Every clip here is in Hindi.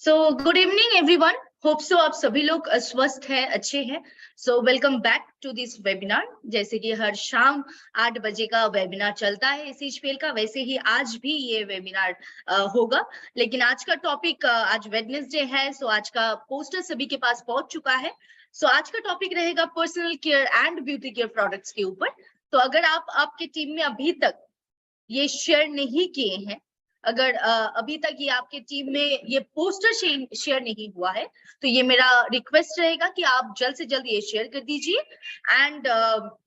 सो good evening everyone. Hope so आप सभी लोग स्वस्थ हैं, अच्छे हैं। So welcome back to this webinar. जैसे कि हर शाम 8 बजे का वेबिनार चलता है इसी स्पेल का, वैसे ही आज भी ये वेबिनार होगा। लेकिन आज का टॉपिक, आज वेडनेसडे है, सो आज का पोस्टर सभी के पास पहुंच चुका है। सो आज का टॉपिक रहेगा personal care and beauty care products के ऊपर। तो अगर आप आपकी टीम में अभी तक ये शेयर नहीं किए हैं, अगर अभी तक ये आपके टीम में ये पोस्टर शेयर नहीं हुआ है, तो ये मेरा रिक्वेस्ट रहेगा कि आप जल्द से जल्द ये शेयर कर दीजिए एंड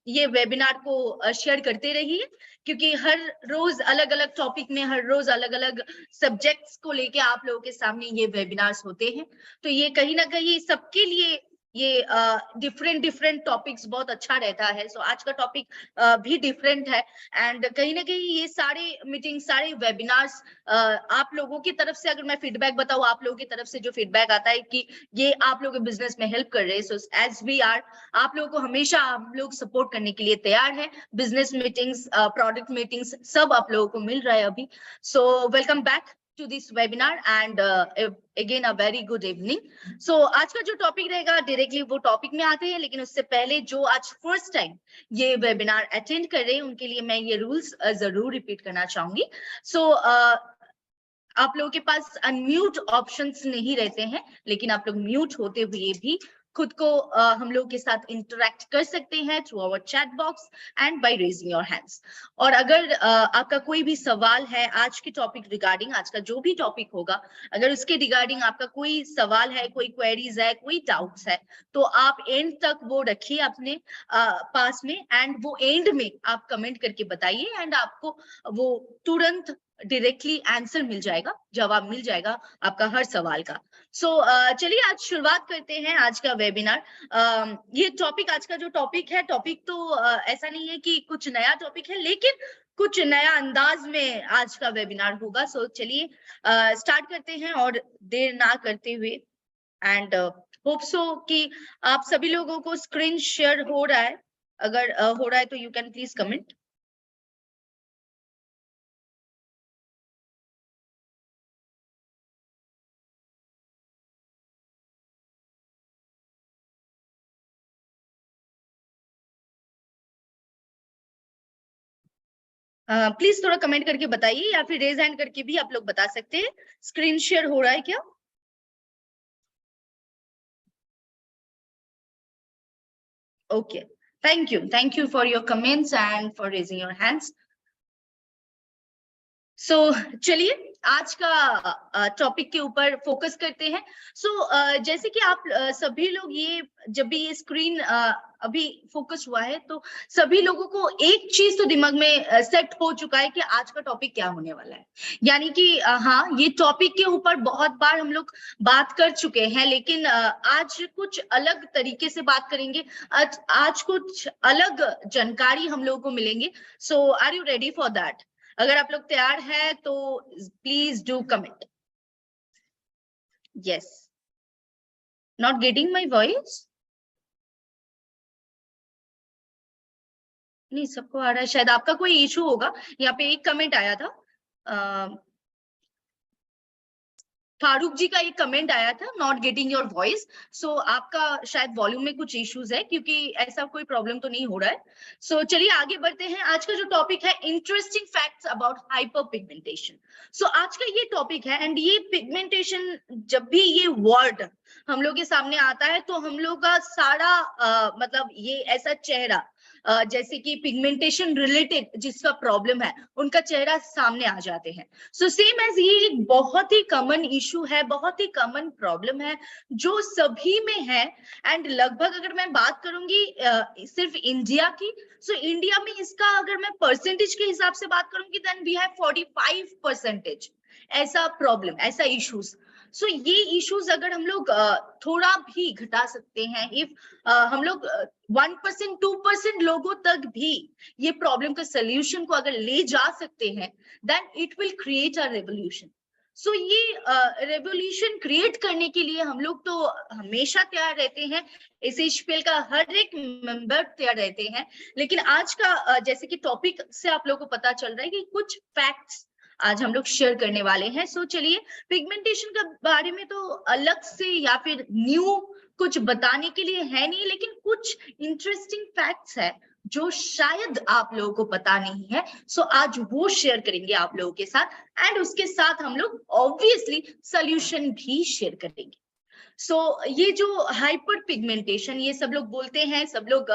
ये वेबिनार को शेयर करते रहिए, क्योंकि हर रोज अलग अलग टॉपिक में, हर रोज अलग अलग सब्जेक्ट्स को लेके आप लोगों के सामने ये वेबिनार्स होते हैं। तो ये कहीं ना कहीं सबके लिए ये डिफरेंट टॉपिक्स बहुत अच्छा रहता है। सो आज का टॉपिक भी डिफरेंट है एंड कहीं ना कहीं ये सारे मीटिंग, सारे वेबिनार्स आप लोगों की तरफ से, अगर मैं फीडबैक बताऊं, आप लोगों की तरफ से जो फीडबैक आता है कि ये आप लोगों के बिजनेस में हेल्प कर रहे हैं, सो एज वी आर, आप लोगों को हमेशा हम लोग सपोर्ट करने के लिए तैयार है। बिजनेस मीटिंग्स, प्रोडक्ट मीटिंग्स, सब आप लोगों को मिल रहा है अभी। सो welcome back to this webinar and again a very good evening. So आज का जो टॉपिक रहेगा, डायरेक्टली वो टॉपिक में आते हैं, लेकिन उससे पहले जो आज फर्स्ट टाइम ये वेबिनार अटेंड कर रहे हैं उनके लिए मैं ये रूल्स जरूर रिपीट करना चाहूंगी। सो आप लोगों के पास अनम्यूट ऑप्शंस नहीं रहते हैं, लेकिन आप लोग म्यूट होते हुए भी खुद को हम लोग के साथ इंटरेक्ट कर सकते हैं through our chat box and by raising your hands. और अगर आपका कोई भी सवाल है आज के टॉपिक रिगार्डिंग, आज का जो भी टॉपिक होगा, अगर उसके रिगार्डिंग आपका कोई सवाल है, कोई क्वेरीज है, कोई डाउट्स है, तो आप एंड तक वो रखिए अपने पास में एंड वो एंड में आप कमेंट करके बताइए एंड आपको वो तुरंत डायरेक्टली आंसर मिल जाएगा, जवाब मिल जाएगा आपका हर सवाल का। सो चलिए आज शुरुआत करते हैं आज का वेबिनार। ये टॉपिक, आज का जो टॉपिक है, टॉपिक तो ऐसा नहीं है कि कुछ नया टॉपिक है, लेकिन कुछ नया अंदाज में आज का वेबिनार होगा। सो चलिए स्टार्ट करते हैं और देर ना करते हुए एंड होप सो कि आप सभी लोगों को स्क्रीन शेयर हो रहा है। अगर हो रहा है तो you can please comment. Please थोड़ा कमेंट करके बताइए, या फिर रेज हैंड करके भी आप लोग बता सकते हैं स्क्रीन शेयर हो रहा है क्या। Okay, thank you for your comments and for raising your hands. So चलिए आज का टॉपिक के ऊपर फोकस करते हैं। सो जैसे कि आप सभी लोग, ये जब भी ये स्क्रीन अभी फोकस हुआ है, तो सभी लोगों को एक चीज तो दिमाग में सेट हो चुका है कि आज का टॉपिक क्या होने वाला है। यानी कि हाँ, ये टॉपिक के ऊपर बहुत बार हम लोग बात कर चुके हैं, लेकिन आज कुछ अलग तरीके से बात करेंगे। आज कुछ अलग जानकारी हम लोगों को मिलेंगे। So are you ready for that? अगर आप लोग तैयार हैं तो please do comment. Yes, not getting my voice? नहीं, सबको आ रहा है, शायद आपका कोई इशू होगा। यहाँ पे एक कमेंट आया था, फारूक जी का एक कमेंट आया था, नॉट गेटिंग योर वॉइस। सो आपका शायद वॉल्यूम में कुछ इश्यूज है, क्योंकि ऐसा कोई प्रॉब्लम तो नहीं हो रहा है। सो चलिए आगे बढ़ते हैं। आज का जो टॉपिक है, interesting facts about hyper pigmentation. So आज का ये टॉपिक है एंड ये पिगमेंटेशन, जब भी ये वर्ड हम लोग के सामने आता है तो हम लोग का सारा मतलब ये ऐसा चेहरा, जैसे कि पिगमेंटेशन रिलेटेड जिसका प्रॉब्लम है, उनका चेहरा सामने आ जाते हैं। सो सेम एज ये एक बहुत ही कॉमन इशू है, बहुत ही कॉमन प्रॉब्लम है जो सभी में है। एंड लगभग अगर मैं बात करूंगी सिर्फ इंडिया की, सो इंडिया में इसका अगर मैं परसेंटेज के हिसाब से बात करूंगी, देन वी हैव 45% ऐसा प्रॉब्लम, ऐसा इश्यूज। सो ये इश्यूज अगर हम लोग थोड़ा भी घटा सकते हैं, इफ हम लोग 1% 2% लोगों तक भी ये प्रॉब्लम का सोल्यूशन को अगर ले जा सकते हैं, then it will create a revolution. So ये रेवोल्यूशन क्रिएट करने के लिए हम लोग तो हमेशा तैयार रहते हैं, इस स्पेल का हर एक मेंबर तैयार रहते हैं। लेकिन आज का जैसे कि टॉपिक से आप लोगों को पता चल रहा है कि कुछ फैक्ट्स आज हम लोग शेयर करने वाले हैं। सो चलिए, पिगमेंटेशन के बारे में तो अलग से या फिर न्यू कुछ बताने के लिए है नहीं, लेकिन कुछ इंटरेस्टिंग फैक्ट्स है जो शायद आप लोगों को पता नहीं है। सो आज वो शेयर करेंगे आप लोगों के साथ, एंड उसके साथ हम लोग ऑब्वियसली सोल्यूशन भी शेयर करेंगे। ये जो हाइपर पिगमेंटेशन, ये सब लोग बोलते हैं, सब लोग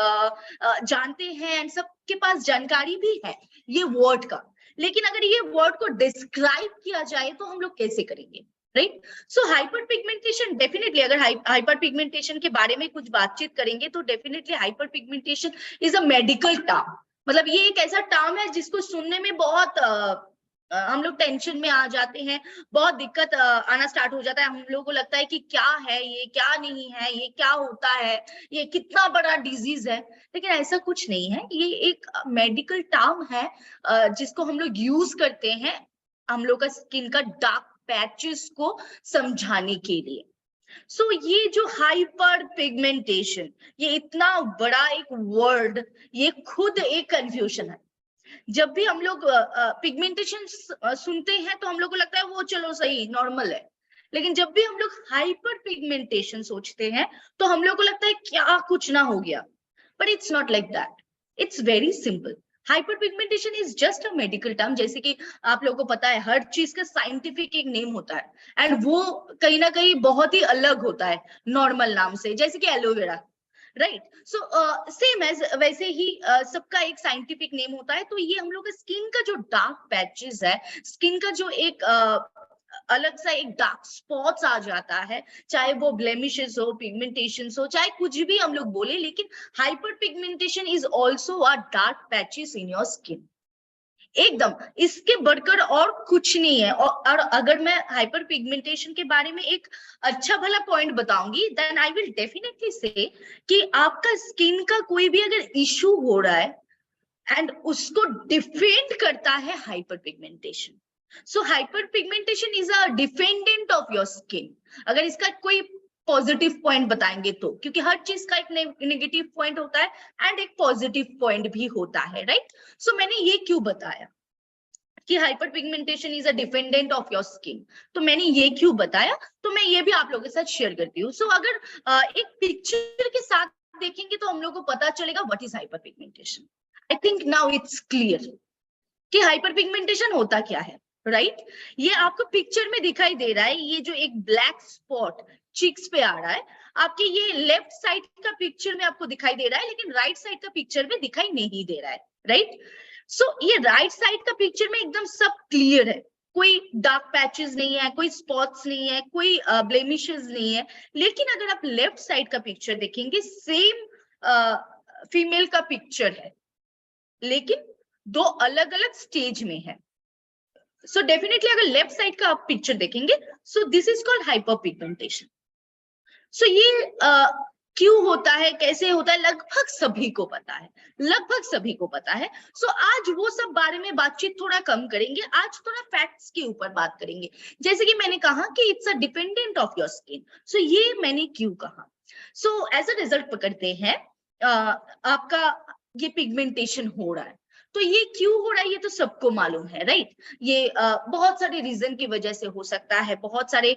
जानते हैं, एंड सबके पास जानकारी भी है ये वर्ड का। लेकिन अगर ये वर्ड को डिस्क्राइब किया जाए तो हम लोग कैसे करेंगे, राइट? सो हाइपर पिगमेंटेशन, डेफिनेटली अगर हाइपर पिगमेंटेशन के बारे में कुछ बातचीत करेंगे तो definitely hyper pigmentation is a medical term. मतलब ये एक ऐसा टर्म है जिसको सुनने में बहुत हम लोग टेंशन में आ जाते हैं, बहुत दिक्कत आना स्टार्ट हो जाता है। हम लोगों को लगता है कि क्या है ये, क्या नहीं है ये, क्या होता है ये, कितना बड़ा डिजीज है। लेकिन ऐसा कुछ नहीं है, ये एक मेडिकल टर्म है जिसको हम लोग यूज करते हैं हम लोग का स्किन का डार्क पैचेस को समझाने के लिए। ये जो हाइपर पिगमेंटेशन, ये इतना बड़ा एक वर्ड, ये खुद एक कंफ्यूजन है। जब भी हम लोग पिगमेंटेशन सुनते हैं तो हम लोग को लगता है वो चलो सही नॉर्मल है, लेकिन जब भी हम लोग हाइपर पिगमेंटेशन सोचते हैं तो हम लोग को लगता है क्या कुछ ना हो गया। But it's not like that, it's very simple. Hyper pigmentation is just a medical term. जैसे कि आप लोगों को पता है हर चीज का साइंटिफिक एक नेम होता है, एंड वो कहीं ना कहीं बहुत ही अलग होता है नॉर्मल नाम से। जैसे कि एलोवेरा, राइट? सेम एज वैसे ही सबका एक साइंटिफिक नेम होता है। तो ये हम लोग का स्किन का जो डार्क पैचेस है, स्किन का जो एक अलग सा एक डार्क स्पॉट्स आ जाता है, चाहे वो ब्लेमिशेस हो, पिगमेंटेशन हो, चाहे कुछ भी हम लोग बोले, लेकिन hyper pigmentation is also a dark patches in your skin. एकदम इसके बढ़कर और कुछ नहीं है। और अगर मैं हाइपर पिगमेंटेशन के बारे में एक अच्छा भला पॉइंट बताऊंगी, देन आई विल डेफिनेटली से कि आपका स्किन का कोई भी अगर इशू हो रहा है एंड उसको डिफेंड करता है hyper pigmentation. So hyper pigmentation is a defendant of your skin. अगर इसका कोई पॉजिटिव पॉइंट बताएंगे तो, क्योंकि हर चीज का एक नेगेटिव पॉइंट होता है एंड एक पॉजिटिव पॉइंट भी होता है, राइट? मैंने ये क्यों बताया कि hyper pigmentation is a dependent of your skin, तो मैंने ये क्यों बताया, तो मैं ये भी आप लोगों के साथ शेयर करती हूँ। अगर एक पिक्चर के साथ देखेंगे तो हम लोग को पता चलेगा what is hyper pigmentation. I think now it's clear कि हाइपर पिगमेंटेशन होता क्या है, राइट? ये आपको पिक्चर में दिखाई दे रहा है, ये जो एक ब्लैक स्पॉट चिक्स पे आ रहा है आपके, ये लेफ्ट साइड का पिक्चर में आपको दिखाई दे रहा है, लेकिन राइट साइड का पिक्चर में दिखाई नहीं दे रहा है, राइट? ये राइट साइड का पिक्चर में एकदम सब क्लियर है, कोई डार्क पैचेस नहीं है, कोई स्पॉट्स नहीं है, कोई ब्लेमिशेस नहीं है। लेकिन अगर आप लेफ्ट साइड का पिक्चर देखेंगे, सेम फीमेल का पिक्चर है, लेकिन दो अलग अलग स्टेज में है। डेफिनेटली अगर लेफ्ट साइड का आप पिक्चर देखेंगे, this is called hyper pigmentation. ये क्यों होता है, कैसे होता है, लगभग सभी को पता है, लगभग सभी को पता है। आज वो सब बारे में बातचीत थोड़ा कम करेंगे, आज थोड़ा फैक्ट्स के ऊपर बात करेंगे। जैसे कि मैंने कहा कि it's a dependent of your skin. ये मैंने क्यों कहा? एज अ रिजल्ट पकड़ते हैं, आपका ये पिगमेंटेशन हो रहा है, तो ये क्यों हो रहा है ये तो सबको मालूम है, राइट? ये बहुत सारे रीजन की वजह से हो सकता है, बहुत सारे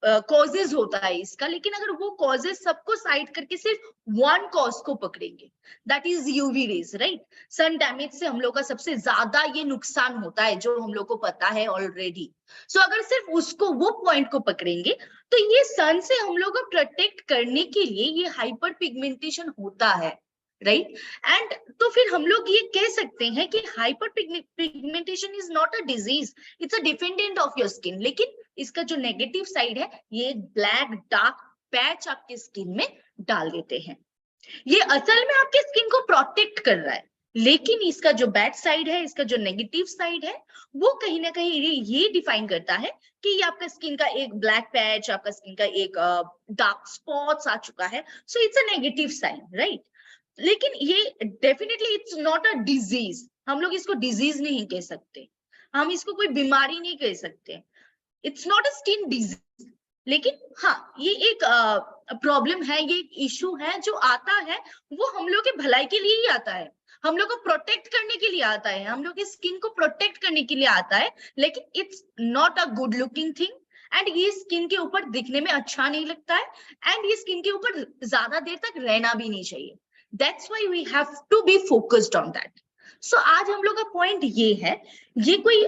कॉजेज होता है इसका। लेकिन अगर वो कॉजेज सबको साइड करके सिर्फ वन कॉज को पकड़ेंगे, that is UV rays, right? Sun damage से हम लोग का सबसे ज्यादा ये नुकसान होता है, जो हम लोग को पता है ऑलरेडी। अगर सिर्फ उसको, वो पॉइंट को पकड़ेंगे, तो ये सन से हम लोग को प्रोटेक्ट करने के लिए ये हाइपर पिगमेंटेशन होता है, राइट? एंड तो फिर हम लोग ये कह सकते हैं कि hyper pigmentation is not a disease, it's a dependent of your skin. लेकिन इसका जो नेगेटिव साइड है, ये ब्लैक डार्क पैच आपके स्किन में डाल देते हैं। ये असल में आपके स्किन को प्रोटेक्ट कर रहा है, लेकिन इसका जो बैड साइड है, इसका जो नेगेटिव साइड है, वो कहीं ना कहीं ये डिफाइन करता है कि ये आपका स्किन का एक ब्लैक पैच, आपका स्किन का एक डार्क स्पॉट्स आ चुका है। It's a negative sign, right? लेकिन ये definitely it's not a disease. हम लोग इसको डिजीज नहीं कह सकते, हम इसको कोई बीमारी नहीं कह सकते, it's not a skin disease. लेकिन हाँ, ये एक प्रॉब्लम है, ये एक इशू है जो आता है, वो हम लोग के भलाई के लिए ही आता है। हम लोग को प्रोटेक्ट करने के लिए आता है, हम लोग की स्किन को प्रोटेक्ट करने के लिए आता है, लेकिन it's not a good looking thing and ये स्किन के ऊपर दिखने में अच्छा नहीं लगता है एंड ये स्किन के ऊपर ज्यादा देर तक रहना भी नहीं चाहिए. That's why we have to be focused on that. So आज हम लोग का पॉइंट ये है, ये कोई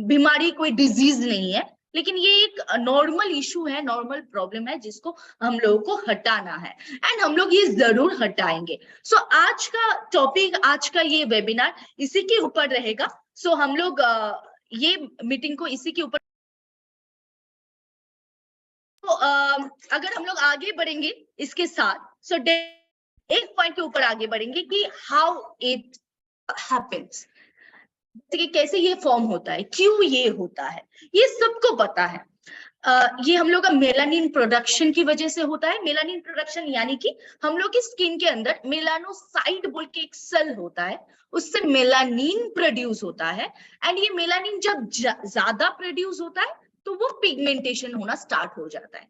बीमारी, कोई डिजीज नहीं है, लेकिन ये एक नॉर्मल इशू है, नॉर्मल प्रॉब्लम है जिसको हम लोगों को हटाना है एंड हम लोग ये जरूर हटाएंगे. सो आज का टॉपिक, आज का ये वेबिनार इसी के ऊपर रहेगा. सो हम लोग ये मीटिंग को इसी के ऊपर, तो अगर हम लोग आगे बढ़ेंगे इसके साथ, सो एक पॉइंट के ऊपर आगे बढ़ेंगे कि हाउ इट हैपेंस, कि कैसे ये फॉर्म होता है, क्यों ये होता है, ये सबको पता है. ये हम लोग का मेलानिन प्रोडक्शन की वजह से होता है. मेलानिन प्रोडक्शन यानी कि हम लोग की स्किन के अंदर मेलानोसाइट बोल के एक सेल होता है, उससे मेलानिन प्रोड्यूस होता है एंड ये मेलानिन जब ज्यादा प्रोड्यूस होता है तो वो पिगमेंटेशन होना स्टार्ट हो जाता है.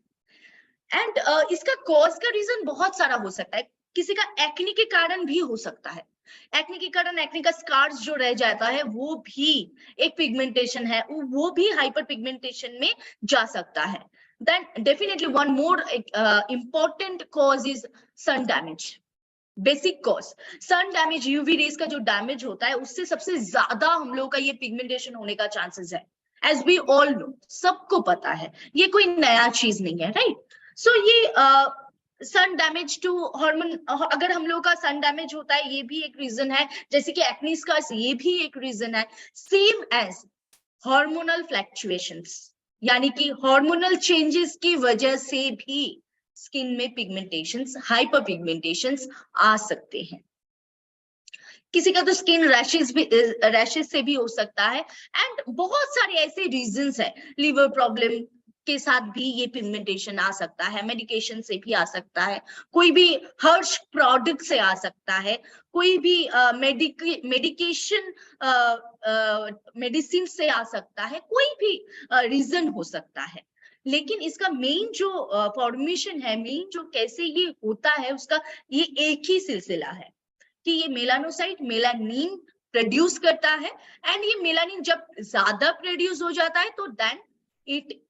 एंड इसका कॉज का रीजन बहुत सारा हो सकता है. किसी का एक्ने के कारण भी हो सकता है. एक्ने के कारण एक्ने का स्कार्स जो रह जाता है वो भी एक पिगमेंटेशन है, वो भी हाइपर पिगमेंटेशन में जा सकता है. Then definitely one more important cause is sun damage. Basic cause sun damage, UV rays का जो डैमेज होता है उससे सबसे ज्यादा हम लोग का ये पिगमेंटेशन होने का चांसेस है. एज वी ऑल नो, सबको पता है, ये कोई नया चीज नहीं है, राइट. सो ये सन डैमेज टू हार्मोन, अगर हम लोग का सन डैमेज होता है ये भी एक रीजन है, जैसे कि एक्ने स्कार्स ये भी एक रीजन है. सेम एज हार्मोनल फ्लक्चुएशंस, यानी कि हार्मोनल चेंजेस की वजह से भी स्किन में पिगमेंटेशंस, हाइपर पिगमेंटेशंस आ सकते हैं. किसी का तो स्किन रैशेस से भी हो सकता है एंड बहुत सारे ऐसे रीजंस है. लिवर प्रॉब्लम के साथ भी ये पिगमेंटेशन आ सकता है, मेडिकेशन से भी आ सकता है, कोई भी हर्ष प्रोडक्ट से आ सकता है, कोई भी मेडिकेशन मेडिसिन से आ सकता है, कोई भी रीजन हो सकता है. लेकिन इसका मेन जो फॉर्मेशन है, मेन जो कैसे ये होता है, उसका ये एक ही सिलसिला है कि ये मेलानोसाइट मेलानिन प्रोड्यूस करता है एंड ये मेलानिन जब ज्यादा प्रोड्यूस हो जाता है तो then it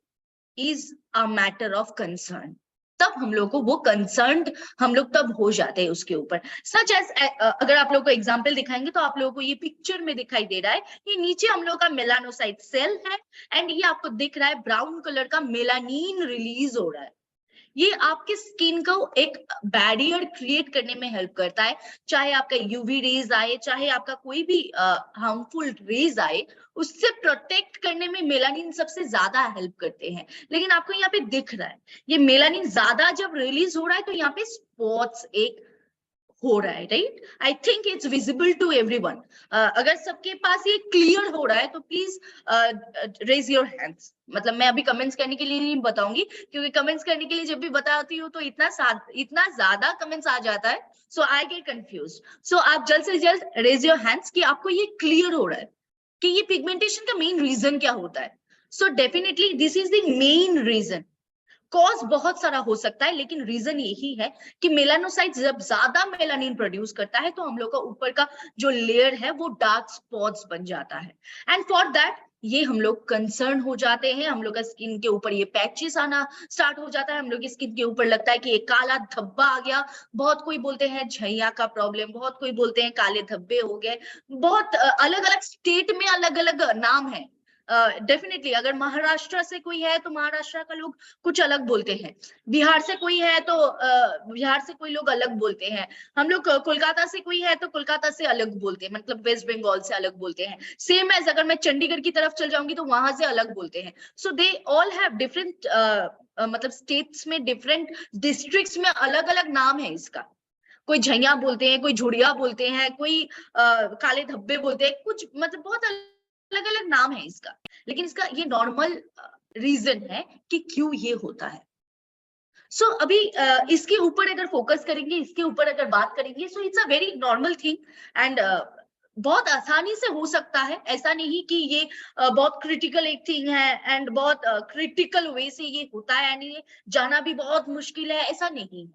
is a matter of concern. तब हम लोग को वो कंसर्न हम लोग तब हो जाते हैं उसके ऊपर. सच एज अगर आप लोग को एग्जांपल दिखाएंगे तो आप लोगों को ये पिक्चर में दिखाई दे रहा है, ये नीचे हम लोग का मेलानोसाइट सेल है एंड ये आपको दिख रहा है ब्राउन कलर का मेलानिन रिलीज हो रहा है. ये आपके स्किन को एक बैरियर क्रिएट करने में हेल्प करता है. चाहे आपका यूवी रेज आए, चाहे आपका कोई भी हार्मफुल रेज आए, उससे प्रोटेक्ट करने में मेलानिन सबसे ज्यादा हेल्प करते हैं. लेकिन आपको यहाँ पे दिख रहा है ये मेलानिन ज्यादा जब रिलीज हो रहा है तो यहाँ पे स्पॉट्स एक हो रहा है, right. I think it's visible to everyone. अगर सबके पास ये क्लियर हो रहा है तो प्लीज रेज योर हैंड्स. मतलब मैं अभी कमेंट्स करने के लिए नहीं बताऊंगी, क्योंकि कमेंट्स करने के लिए जब भी बताती हूँ तो इतना ज्यादा कमेंट्स आ जाता है, सो आई गेट कंफ्यूज. सो आप जल्द से जल्द रेज योर हैंड्स कि आपको ये क्लियर हो रहा है कि ये पिगमेंटेशन का मेन रीजन क्या होता है. So definitely this is the main reason. Cause बहुत सारा हो सकता है लेकिन रीजन यही है कि मेलानोसाइट जब ज्यादा मेलानिन प्रोड्यूस करता है तो हम लोग का ऊपर का जो लेयर है वो डार्क स्पॉट्स बन जाता है एंड फॉर दैट ये हम लोग कंसर्न हो जाते हैं. हम लोग का स्किन के ऊपर ये पैचेस आना स्टार्ट हो जाता है, हम लोग की स्किन के ऊपर लगता है कि एक काला धब्बा आ गया. बहुत कोई बोलते हैं झैया का प्रॉब्लम, बहुत कोई बोलते हैं काले धब्बे हो गए. बहुत अलग अलग स्टेट में अलग अलग नाम है. डेफिनेटली अगर महाराष्ट्र से कोई है तो महाराष्ट्र का लोग कुछ अलग बोलते हैं, बिहार से कोई है तो बिहार से कोई लोग अलग बोलते हैं, हम लोग कोलकाता से कोई है तो कोलकाता से अलग बोलते हैं, मतलब वेस्ट बंगाल से अलग बोलते हैं. सेम एज अगर मैं चंडीगढ़ की तरफ चल जाऊंगी तो वहां से अलग बोलते हैं. सो दे ऑल हैव डिफरेंट, मतलब स्टेट्स में डिफरेंट डिस्ट्रिक्ट्स में अलग अलग नाम है इसका. कोई झैया बोलते हैं, कोई झुड़िया बोलते हैं, कोई काले धब्बे बोलते हैं, कुछ मतलब बहुत अलग अलग नाम है इसका. लेकिन इसका ये नॉर्मल रीजन है कि क्यों ये होता है. सो अभी इसके ऊपर अगर फोकस करेंगे, इसके ऊपर अगर बात करेंगे, so it's a very normal thing and बहुत आसानी से हो सकता है. ऐसा नहीं कि ये बहुत क्रिटिकल एक थिंग है एंड बहुत क्रिटिकल वे से ये होता है एंड ये जाना भी बहुत मुश्किल है, ऐसा नहीं है.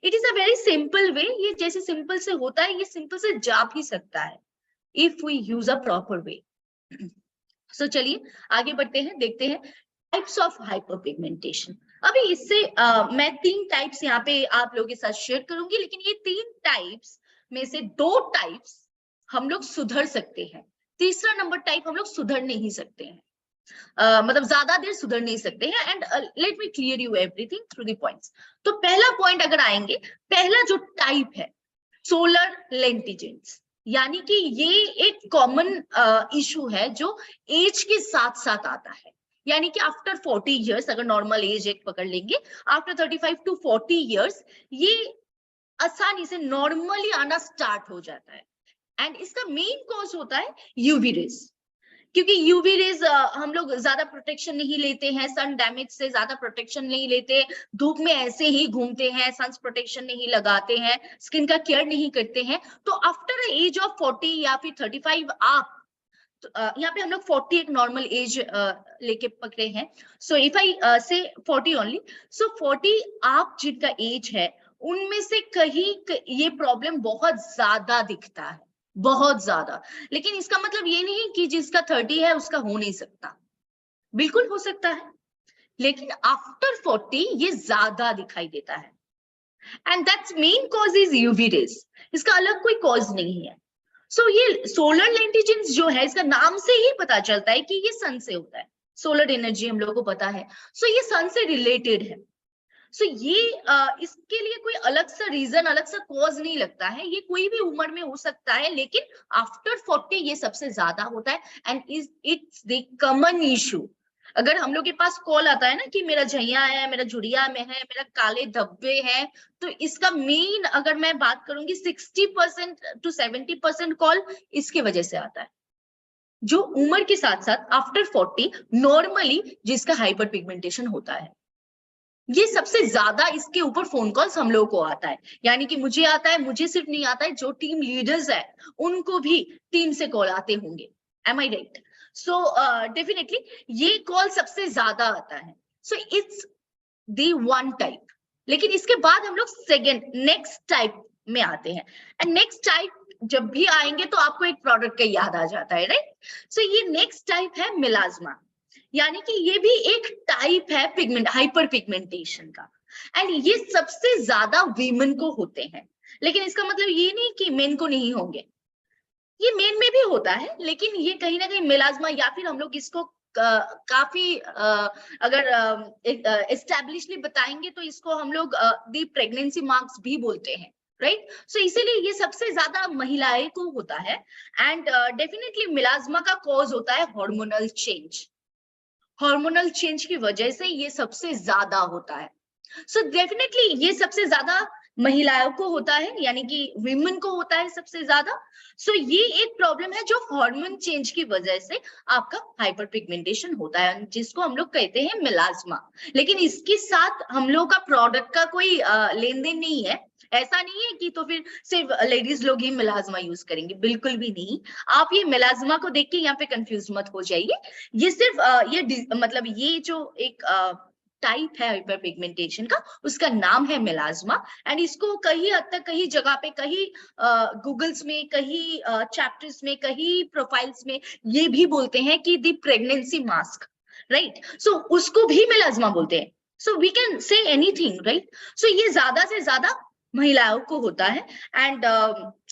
It is a very simple way, ये जैसे सिंपल से होता है ये सिंपल से जा भी सकता है if we use a proper way. So चलिए आगे बढ़ते हैं, देखते हैं टाइप्स ऑफ हाइपरपिगमेंटेशन। अभी इससे मैं 3 टाइप्स यहाँ पे आप लोगों के साथ शेयर करूंगी, लेकिन ये 3 टाइप्स में से 2 टाइप्स हम लोग सुधर सकते हैं, तीसरा नंबर टाइप हम लोग सुधर नहीं सकते हैं, मतलब ज्यादा देर सुधर नहीं सकते हैं। And let me clear you everything through the points. तो पहला पॉइंट अगर आएंगे, पहला जो टाइप है सोलर लेंटिजेंस, यानी कि ये एक कॉमन इशू है जो एज के साथ साथ आता है, यानी कि आफ्टर 40 इयर्स, अगर नॉर्मल एज एक पकड़ लेंगे, आफ्टर 35 टू 40 इयर्स ये आसानी से नॉर्मली आना स्टार्ट हो जाता है। एंड इसका मेन कॉज होता है यूवी रेज, क्योंकि यूवी रेज हम लोग ज्यादा प्रोटेक्शन नहीं लेते हैं, सन डैमेज से ज्यादा प्रोटेक्शन नहीं लेते, धूप में ऐसे ही घूमते हैं, सन प्रोटेक्शन नहीं लगाते हैं, स्किन का केयर नहीं करते हैं, तो आफ्टर एज ऑफ 40 या फिर 35 आप यहाँ पे हम लोग 40 एक नॉर्मल एज लेके पकड़े हैं। सो इफ आई से 40 ओनली, सो 40 आप जिनका एज है उनमें से कहीं ये प्रॉब्लम बहुत ज्यादा दिखता है, बहुत ज्यादा। लेकिन इसका मतलब ये नहीं कि जिसका 30 है उसका हो नहीं सकता, बिल्कुल हो सकता है, लेकिन आफ्टर 40 ये ज्यादा दिखाई देता है। And that's main cause is UV raise, इसका अलग कोई कॉज नहीं है। सो ये सोलर लेंटिजेंस जो है, इसका नाम से ही पता चलता है कि ये सन से होता है, सोलर एनर्जी हम लोगों को पता है, सो ये सन से रिलेटेड है। सो ये इसके लिए कोई अलग सा रीजन, अलग सा कॉज नहीं लगता है, ये कोई भी उम्र में हो सकता है, लेकिन आफ्टर 40 ये सबसे ज्यादा होता है। And it's the common issue. अगर हम लोग के पास कॉल आता है ना कि मेरा झैया है, मेरा झुरिया में है, मेरा काले धब्बे हैं, तो इसका मेन अगर मैं बात करूंगी 60% टू 70% कॉल इसके वजह से आता है, जो उम्र के साथ साथ आफ्टर 40 नॉर्मली जिसका हाइपर पिगमेंटेशन होता है। ये सबसे ज्यादा इसके ऊपर फोन कॉल्स हम लोगों को आता है, यानी कि मुझे आता है, मुझे सिर्फ नहीं आता है, जो टीम लीडर्स है उनको भी टीम से कॉल आते होंगे। एम आई राइट? सो डेफिनेटली ये कॉल सबसे ज्यादा आता है। So it's the one type. लेकिन इसके बाद हम लोग सेकेंड नेक्स्ट टाइप में आते हैं। एंड नेक्स्ट टाइप जब भी आएंगे तो आपको एक प्रोडक्ट का याद आ जाता है, राइट? सो ये नेक्स्ट टाइप है मिलाज्मा, यानी कि ये भी एक टाइप है पिगमेंट हाइपर पिगमेंटेशन का। एंड ये सबसे ज्यादा वीमेन को होते हैं, लेकिन इसका मतलब ये नहीं कि मेन को नहीं होंगे, ये मेन में भी होता है, लेकिन ये कहीं ना कहीं मिलाज्मा, या फिर हम लोग इसको काफी अगर एस्टैब्लिशली बताएंगे तो इसको हम लोग दी प्रेगनेंसी मार्क्स भी बोलते हैं, राइट? सो इसीलिए ये सबसे ज्यादा महिलाएं को होता है। एंड डेफिनेटली मिलाज्मा का कॉज होता है हार्मोनल चेंज, हार्मोनल चेंज की वजह से ये सबसे ज्यादा होता है। सो डेफिनेटली ये सबसे ज्यादा महिलाओं को होता है, यानी कि विमेन को होता है सबसे ज्यादा। सो ये एक प्रॉब्लम है जो हार्मोन चेंज की वजह से आपका हाइपर पिगमेंटेशन होता है, जिसको हम लोग कहते हैं मिलाज्मा। लेकिन इसके साथ हम लोग का प्रोडक्ट का कोई लेन देन नहीं है, ऐसा नहीं है कि तो फिर सिर्फ लेडीज लोग ही मिलाज्मा यूज करेंगे, बिल्कुल भी नहीं। आप ये मिलाज्मा को देख के यहाँ पे कंफ्यूज मत हो जाइए, ये सिर्फ मतलब ये जो एक टाइप है हाइपर पिगमेंटेशन का, उसका नाम है मिलाज्मा। एंड इसको कई हद तक, कई जगह पे, कई गूगल्स में, कई चैप्टर्स में, कई प्रोफाइल्स में ये भी बोलते हैं कि the pregnancy mask, right? So उसको भी मिलाज्मा बोलते हैं। So we can say anything, right? So ये ज्यादा से ज्यादा महिलाओं को होता है। एंड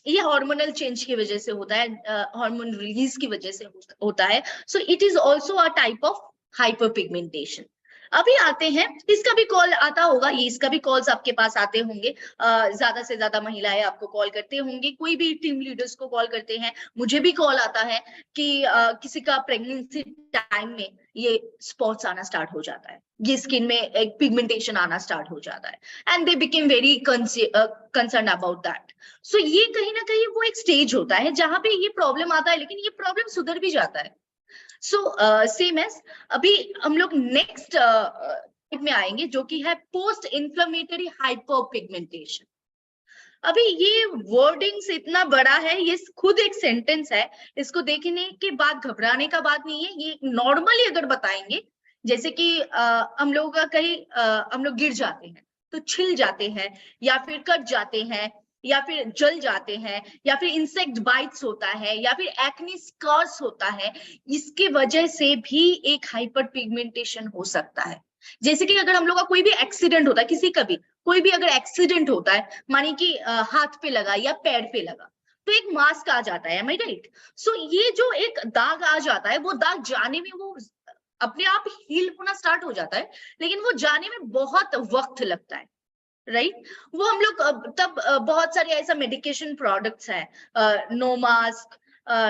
ये हार्मोनल चेंज की वजह से होता है, हार्मोन रिलीज की वजह से होता है। So it is also a type of hyper pigmentation. अभी आते हैं, इसका भी कॉल आता होगा, ये इसका भी कॉल्स आपके पास आते होंगे, ज्यादा से ज्यादा महिलाएं आपको कॉल करते होंगे, कोई भी टीम लीडर्स को कॉल करते हैं, मुझे भी कॉल आता है कि किसी का प्रेगनेंसी टाइम में ये स्पॉट्स आना स्टार्ट हो जाता है, ये स्किन में एक पिगमेंटेशन आना स्टार्ट हो जाता है, and they became very concern about that. So ये कहीं ना कहीं वो एक स्टेज होता है जहां पे ये प्रॉब्लम आता है, लेकिन ये प्रॉब्लम सुधर भी जाता है। सो सेम एज अभी हम लोग नेक्स्ट में आएंगे, जो कि है पोस्ट इन्फ्लेमेटरी हाइपर पिगमेंटेशन। अभी ये वर्डिंग्स इतना बड़ा है, ये खुद एक सेंटेंस है, इसको देखने के बाद घबराने का बात नहीं है। ये नॉर्मली अगर बताएंगे, जैसे कि हम लोग का कहीं हम लोग गिर जाते हैं, तो छिल जाते हैं या फिर कट जाते हैं या फिर जल जाते हैं या फिर इंसेक्ट बाइट्स होता है या फिर एक्ने स्कार्स होता है, इसकी वजह से भी एक हाइपर पिगमेंटेशन हो सकता है। जैसे कि अगर हम लोग का कोई भी एक्सीडेंट होता है, किसी का भी कोई भी अगर एक्सीडेंट होता है, मानिए कि हाथ पे लगा या पैर पे लगा, तो एक मास्क आ जाता है, एम आई राइट? सो ये जो एक दाग आ जाता है, वो दाग जाने में वो अपने आप हील होना स्टार्ट हो जाता है, लेकिन वो जाने में बहुत वक्त लगता है, राइट? वो हम लोग तब बहुत सारे ऐसा मेडिकेशन प्रोडक्ट्स है, नो मास्क,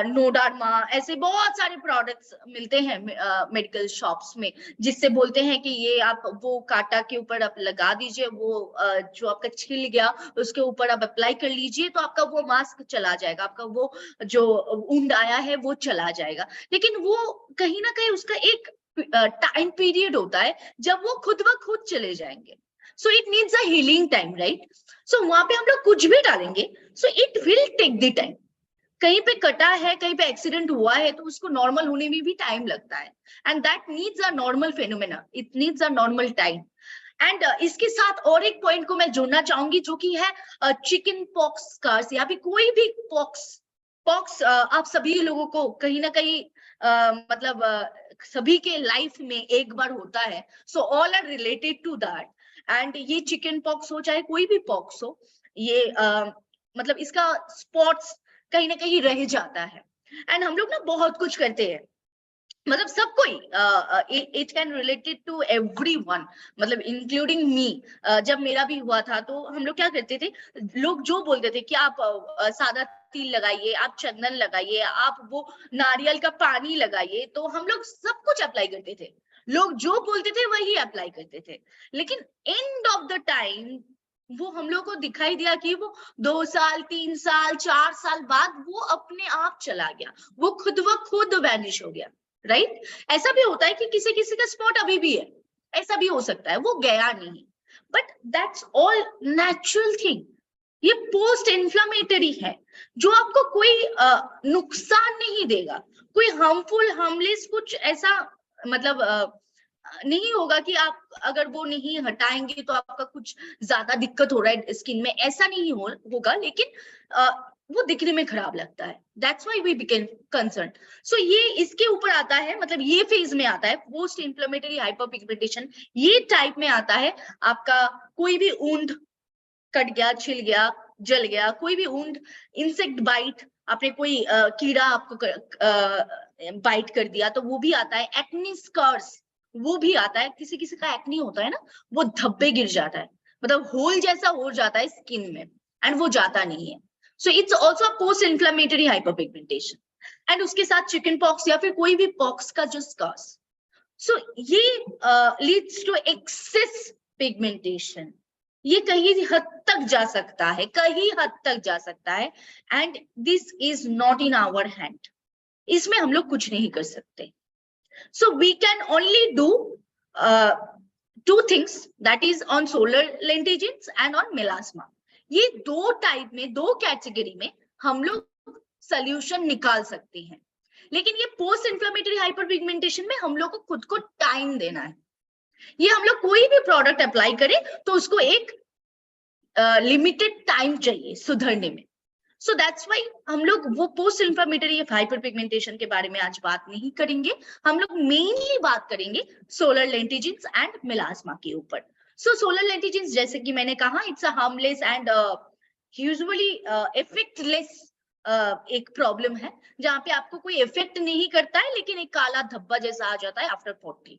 नोडार्मा, ऐसे बहुत सारे प्रोडक्ट्स मिलते हैं मेडिकल शॉप्स में, जिससे बोलते हैं कि ये आप वो कांटा के ऊपर आप लगा दीजिए, वो जो आपका छिल गया उसके ऊपर आप अप्लाई कर लीजिए, तो आपका वो मास्क चला जाएगा, आपका वो जो वुंड आया है वो चला जाएगा। लेकिन वो कहीं ना कहीं उसका एक टाइम पीरियड होता है जब वो खुद ब खुद चले जाएंगे। So it needs a healing time, right? So वहां पे हम लोग कुछ भी डालेंगे, so it will take the time. कहीं पे कटा है, कहीं पे एक्सीडेंट हुआ है, तो उसको नॉर्मल होने में भी टाइम लगता है, and that needs a normal phenomena, it needs a normal time. And इसके साथ और एक पॉइंट को मैं जोड़ना चाहूंगी, जो कि है चिकन पॉक्स स्कार्स या फिर कोई भी पॉक्स आप सभी लोगों को कहीं ना कहीं मतलब सभी के लाइफ में एक बार होता है, so all are related to that. And ये चिकन पॉक्स हो चाहे कोई भी पॉक्स हो, ये मतलब इसका स्पॉट्स कहीं ना कहीं रह जाता है। एंड हम लोग ना बहुत कुछ करते हैं, मतलब सब कोई, it can related to everyone, मतलब इंक्लूडिंग मी। जब मेरा भी हुआ था तो हम लोग क्या करते थे, लोग जो बोलते थे कि आप सादा तिल लगाइए, आप चंदन लगाइए, आप वो नारियल का पानी लगाइए, तो हम लोग सब कुछ अप्लाई करते थे, लोग जो बोलते थे वही अप्लाई करते थे। लेकिन एंड ऑफ द टाइम वो हम लोग को दिखाई दिया कि वो 2 साल 3 साल 4 साल बाद वो अपने आप चला गया, वो खुद ब खुद वैनिश हो गया, राइट? ऐसा भी होता है कि किसी किसी का स्पॉट अभी भी है, ऐसा भी हो सकता है, वो गया नहीं, but that's all natural thing. ये पोस्ट इन्फ्लामेटरी है, जो आपको कोई नुकसान नहीं देगा, कोई हार्मफुल हार्मलेस कुछ ऐसा मतलब नहीं होगा कि आप अगर वो नहीं हटाएंगे तो आपका कुछ ज्यादा दिक्कत हो रहा है स्किन में, ऐसा नहीं होगा, लेकिन वो दिखने में खराब लगता है, that's why we became concern. So ये इसके ऊपर आता है, मतलब ये फेज में आता है पोस्ट इन्फ्लेमेटरी हाइपरपिगमेंटेशन, ये टाइप में आता है आपका कोई भी वुंड कट गया, छिल गया, जल गया, कोई भी वुंड, इंसेक्ट बाइट, आपने कोई कीड़ा आपको बाइट कर दिया तो वो भी आता है, एक्ने स्कार्स वो भी आता है, किसी किसी का एक्ने होता है ना, वो धब्बे गिर जाता है, मतलब होल जैसा हो जाता है स्किन में, एंड वो जाता नहीं है। So it's also post inflammatory hyperpigmentation. And उसके साथ चिकन पॉक्स या फिर कोई भी पॉक्स का जो स्कार्स, सो ये लीड्स टू एक्सेस पिगमेंटेशन, ये कहीं हद तक जा सकता है, कहीं हद तक जा सकता है, and this is not in our hand, इसमें हम लोग कुछ नहीं कर सकते। So we can only do two things, that is on solar lentigines and on melasma. ये दो टाइप में, दो कैटेगरी में हम लोग सोल्यूशन निकाल सकते हैं, लेकिन ये पोस्ट इन्फ्लेमेटरी हाइपरपिगमेंटेशन में हम लोग को खुद को टाइम देना है। ये हम लोग कोई भी प्रोडक्ट अप्लाई करें तो उसको एक लिमिटेड टाइम चाहिए सुधरने में। सो दैट्स व्हाई हम लोग वो पोस्ट इन्फ्लेमेटरी हाइपरपिगमेंटेशन के बारे में आज बात नहीं करेंगे, हम लोग मेनली बात करेंगे सोलर लेंटिजेंस एंड मेलास्मा के ऊपर। सो सोलर लेंटिजेंस, जैसे कि मैंने कहा, it's a harmless and usually effectless एक प्रॉब्लम है, जहां पे आपको कोई इफेक्ट नहीं करता है, लेकिन एक काला धब्बा जैसा आ जाता है आफ्टर 40,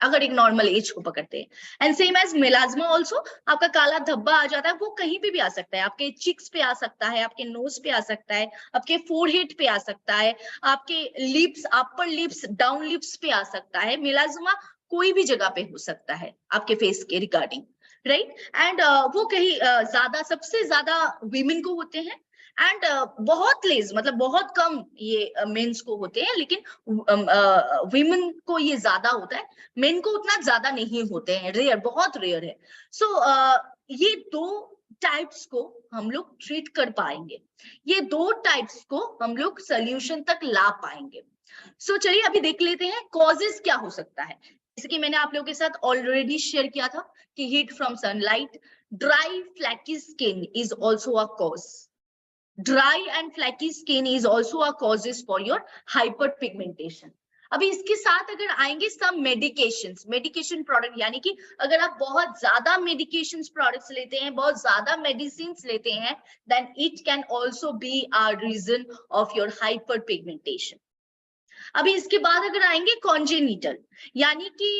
अगर एक नॉर्मल एज को पकड़ते हैं। And same as melasma also, आपका काला धब्बा आ जाता है, वो कहीं पे भी आ सकता है, आपके चिक्स पे आ सकता है, आपके नोज पे आ सकता है, आपके फोरहेड पे आ सकता है, आपके lips, upper lips, down lips पे आ सकता है। मेलाज्मा कोई भी जगह पे हो सकता है आपके फेस के रिगार्डिंग, राइट? एंड वो कहीं ज्यादा, सबसे ज्यादा वीमेन को होते हैं, एंड बहुत लेस, मतलब बहुत कम ये मेंस को होते हैं, लेकिन वीमेन को ये ज्यादा होता है, मेन को उतना ज्यादा नहीं होते हैं, रेयर, बहुत रेयर है। सो ये दो टाइप्स को हम लोग ट्रीट कर पाएंगे, ये दो टाइप्स को हम लोग सोल्यूशन तक ला पाएंगे। चलिए अभी देख लेते हैं कॉजेस क्या हो सकता है। जैसे कि मैंने आप लोगों के साथ ऑलरेडी शेयर किया था कि heat from sunlight, dry flaky skin is also a cause. Dry and flaky skin is also a causes for your hyperpigmentation. अभी इसके साथ अगर आएंगे सम मेडिकेशन प्रोडक्ट, यानी कि अगर आप बहुत ज्यादा मेडिकेशन प्रोडक्ट्स लेते हैं, बहुत ज्यादा मेडिसिन लेते हैं, then it can also be a reason of your hyperpigmentation. अभी इसके बाद अगर आएंगे कॉन्जेनिटल, यानी कि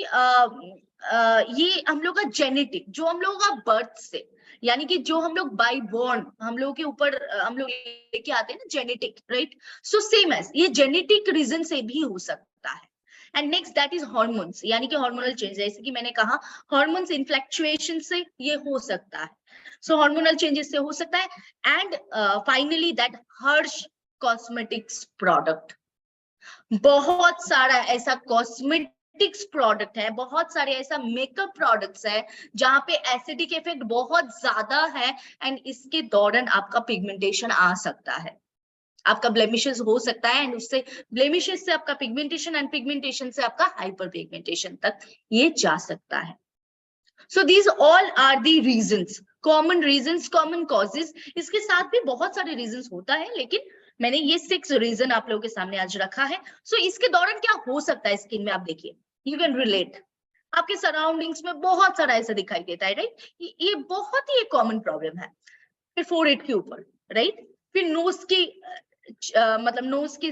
ये हम लोग का जेनेटिक, जो हम लोगों का बर्थ से, यानी कि जो हम लोग बाय बॉर्न हम लोग के ऊपर हम लोग लेके आते हैं ना, genetic, right. So same as ये जेनेटिक रीजन से भी हो सकता है। And next that is hormones, यानी कि हार्मोनल चेंज, जैसे कि मैंने कहा हार्मोन्स इन्फ्लक्चुएशन से ये हो सकता है। सो हार्मोनल चेंजेस से हो सकता है। And finally that Harsh cosmetics product, बहुत सारा ऐसा कॉस्मेटिक्स प्रोडक्ट है, बहुत सारे ऐसा मेकअप प्रोडक्ट्स है जहां पे एसिडिक इफेक्ट बहुत ज्यादा है, एंड इसके दौरान आपका पिगमेंटेशन आ सकता है, आपका ब्लेमिशेस हो सकता है, एंड उससे ब्लेमिशेस से आपका पिगमेंटेशन, एंड पिगमेंटेशन से आपका हाइपर पिगमेंटेशन तक ये जा सकता है। So these all are the reasons, common reasons, common causes. इसके साथ भी बहुत सारे रीजंस होता है, लेकिन मैंने ये 6 रीजन आप लोगों के सामने आज रखा है। सो इसके दौरान क्या हो सकता है स्किन में, आप देखिए, यू कैन रिलेट, आपके सराउंडिंग्स में बहुत सारा ऐसा दिखाई देता है, राइट। ये बहुत ही एक कॉमन प्रॉब्लम है। फिर फोरहेड के ऊपर, राइट, फिर नोज की मतलब नोज के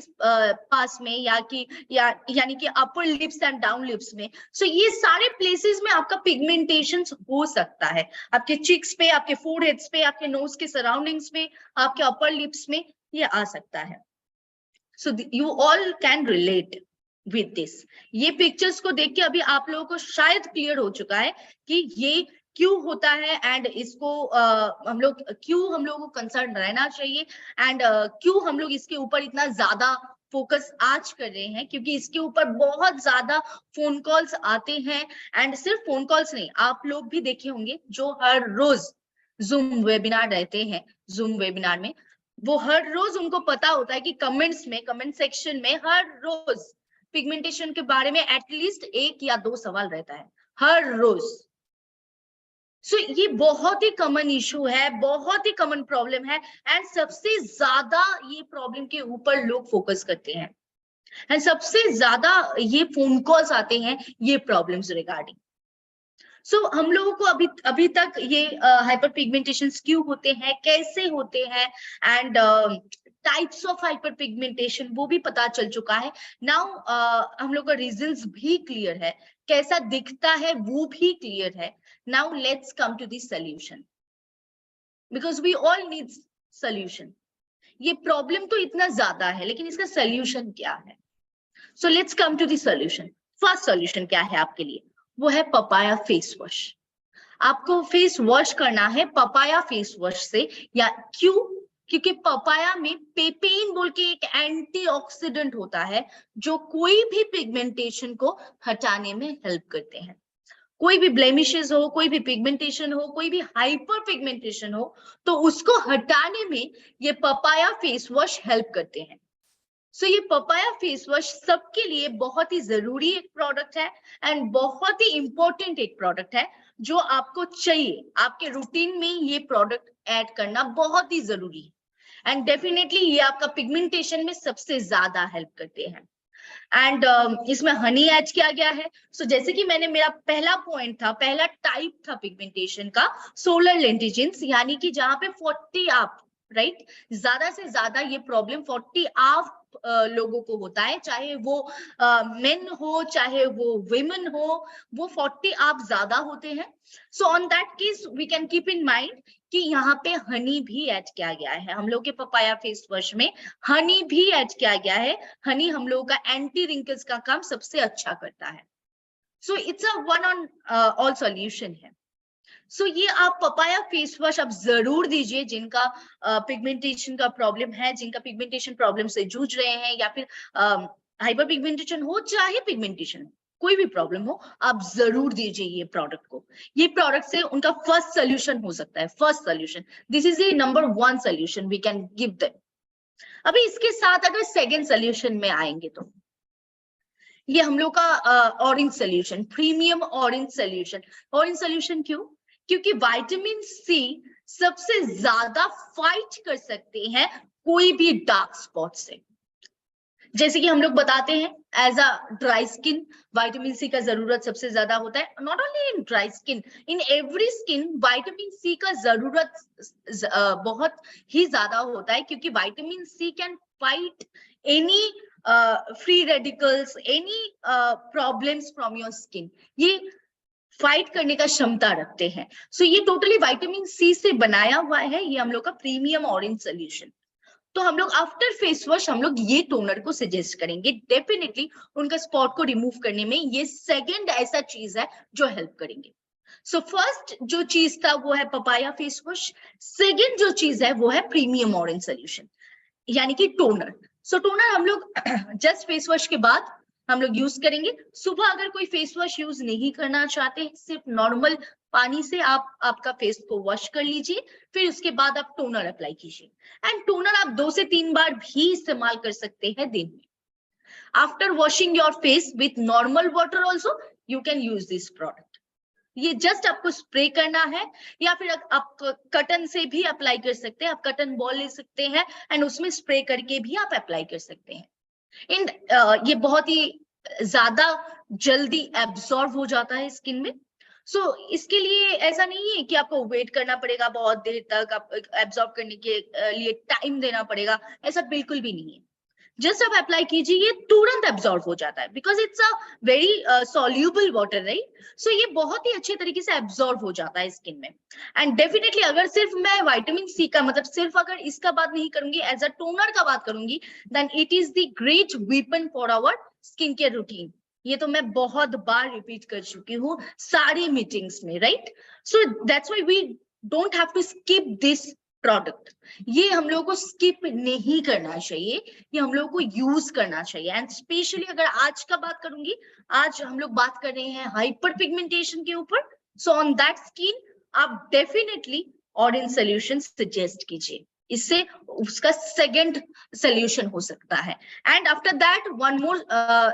पास में, यानी कि upper lips and down lips में। सो ये सारे प्लेसेस में आपका पिगमेंटेशन हो सकता है, आपके चिक्स पे, आपके फोरहेड्स पे, आपके नोज के सराउंडिंग्स में, आपके अपर लिप्स में ये आ सकता है। So you all can relate with this. ये पिक्चर्स को देख के अभी आप लोगों को शायद क्लियर हो चुका है कि ये क्यों होता है, एंड इसको हम लोगों को कंसर्न रहना चाहिए, एंड क्यों हम लोग इसके ऊपर इतना ज्यादा फोकस आज कर रहे हैं, क्योंकि इसके ऊपर बहुत ज्यादा फोन कॉल्स आते हैं। एंड सिर्फ फोन कॉल्स नहीं, आप लोग भी देखे होंगे जो हर रोज जूम वेबिनार रहते हैं, जूम वेबिनार में वो हर रोज उनको पता होता है कि कमेंट्स में, कमेंट सेक्शन में हर रोज पिगमेंटेशन के बारे में एटलीस्ट 1 या 2 सवाल रहता है हर रोज। सो ये बहुत ही कॉमन इशू है, बहुत ही कॉमन प्रॉब्लम है, एंड सबसे ज्यादा ये प्रॉब्लम के ऊपर लोग फोकस करते हैं, एंड सबसे ज्यादा ये फोन कॉल्स आते हैं ये प्रॉब्लम्स रिगार्डिंग। सो हम लोगों को अभी तक ये हाइपर पिगमेंटेशन क्यों होते हैं, कैसे होते हैं, and types of hyper pigmentation वो भी पता चल चुका है। नाउ हम लोग का रीजंस भी क्लियर है, कैसा दिखता है वो भी क्लियर है। Now let's come to the solution, because we all need solution. ये प्रॉब्लम तो इतना ज्यादा है, लेकिन इसका सॉल्यूशन क्या है? So let's come to the solution. First solution क्या है आपके लिए? वो है पपाया फेस वॉश। आपको फेस वॉश करना है पपाया फेस वॉश से। या क्यों? क्योंकि पपाया में पेपेन बोल के एक एंटीऑक्सीडेंट होता है जो कोई भी पिगमेंटेशन को हटाने में हेल्प करते हैं। कोई भी ब्लेमिशेस हो, कोई भी पिगमेंटेशन हो, कोई भी हाइपर पिगमेंटेशन हो, तो उसको हटाने में ये पपाया फेस वॉश हेल्प करते हैं। सो ये पपाया फेस वॉश सबके लिए बहुत ही जरूरी एक प्रोडक्ट है, एंड बहुत ही इंपॉर्टेंट एक प्रोडक्ट है जो आपको चाहिए, आपके रूटीन में ये प्रोडक्ट ऐड करना बहुत ही जरूरी है। एंड डेफिनेटली ये आपका पिगमेंटेशन में सबसे ज्यादा हेल्प करते हैं। एंड इसमें हनी ऐड किया गया है। सो जैसे कि मैंने, मेरा पहला पॉइंट था, पहला टाइप था पिगमेंटेशन का सोलर लेंटिजेंस, यानी कि जहां पे 40 आप, राइट, ज्यादा से ज्यादा ये प्रॉब्लम 40 आप लोगों को होता है, चाहे वो मेन हो चाहे वो विमेन हो, वो 40 आप ज्यादा होते हैं। So on that case we can keep in mind कि यहाँ पे हनी भी ऐड किया गया है। हम लोग के पपाया फेस वॉश में हनी भी ऐड किया गया है। हनी हम लोगों का एंटी रिंकल्स का काम सबसे अच्छा करता है। So it's a one on all solution है। सो ये आप पपाया फेस वॉश आप जरूर दीजिए जिनका पिगमेंटेशन का प्रॉब्लम है, जिनका पिगमेंटेशन प्रॉब्लम से जूझ रहे हैं, या फिर हाइपर पिगमेंटेशन हो चाहे पिगमेंटेशन, कोई भी प्रॉब्लम हो, आप जरूर दीजिए ये प्रोडक्ट को। ये प्रोडक्ट से उनका फर्स्ट सोल्यूशन हो सकता है, first solution. This is the number 1 solution we can give them. अभी इसके साथ अगर सेकेंड सोल्यूशन में आएंगे, तो ये हम लोग का orange solution, premium orange solution. Orange solution क्यों? क्योंकि विटामिन सी सबसे ज्यादा फाइट कर सकते हैं कोई भी डार्क स्पॉट से। जैसे कि हम लोग बताते हैं as a dry skin vitamin C का जरूरत सबसे ज्यादा होता है। Not only in dry skin, in every skin vitamin C का जरूरत बहुत ही ज्यादा होता है, क्योंकि vitamin C can fight any free radicals, any problems from your skin. ये फाइट करने का क्षमता रखते हैं। सो ये टोटली विटामिन सी से बनाया हुआ है, ये हम लोग का प्रीमियम ऑरेंज सोल्यूशन। तो हम लोग आफ्टर फेस वॉश हम लोग ये टोनर को सजेस्ट करेंगे। डेफिनेटली उनका स्पॉट को रिमूव करने में ये सेकंड ऐसा चीज है जो हेल्प करेंगे। सो फर्स्ट जो चीज था वो है पपाया फेस वॉश, सेकंड जो चीज है वो है प्रीमियम ऑरेंज सोल्यूशन यानी कि टोनर। सो टोनर हम लोग जस्ट फेस वॉश के बाद हम लोग यूज करेंगे। सुबह अगर कोई फेस वॉश यूज नहीं करना चाहते, सिर्फ नॉर्मल पानी से आप आपका फेस को वॉश कर लीजिए, फिर उसके बाद आप टोनर अप्लाई कीजिए। एंड टोनर आप 2 से 3 बार भी इस्तेमाल कर सकते हैं दिन में। After washing your face with normal water also you can use this product. ये जस्ट आपको स्प्रे करना है, या फिर आप कटन से भी अप्लाई कर सकते हैं। आप कटन बॉल ले सकते हैं एंड उसमें स्प्रे करके भी आप अप्लाई कर सकते हैं। ये बहुत ही ज्यादा जल्दी एब्जॉर्ब हो जाता है स्किन में। इसके लिए ऐसा नहीं है कि आपको वेट करना पड़ेगा बहुत देर तक, आप एब्जॉर्ब करने के लिए टाइम देना पड़ेगा, ऐसा बिल्कुल भी नहीं है। जस्ट आप अप्लाई कीजिए, ये तुरंत एब्जॉर्ब हो जाता है, because it's a very soluble water, right. So ये बहुत ही अच्छे तरीके से एब्जॉर्ब हो जाता है स्किन में। एंड डेफिनेटली अगर सिर्फ मैं विटामिन सी का मतलब सिर्फ अगर इसका बात नहीं करूंगी, एज अ टोनर का बात करूंगी, then it is the great weapon for our skin care routine. ये तो मैं बहुत बार रिपीट कर चुकी हूँ सारी मीटिंग्स में, right. So that's why we don't have to skip this product. ये हम लोगों को स्किप नहीं करना चाहिए, ये हम लोगों को यूज करना चाहिए। एंड स्पेशली अगर आज का बात करूंगी, आज हम लोग बात कर रहे हैं हाइपर पिगमेंटेशन के ऊपर। सो ऑन दैट स्किन आप डेफिनेटली ऑरेंज सोल्यूशन सजेस्ट कीजिए, इससे उसका सेकंड सोल्यूशन हो सकता है। And after that one more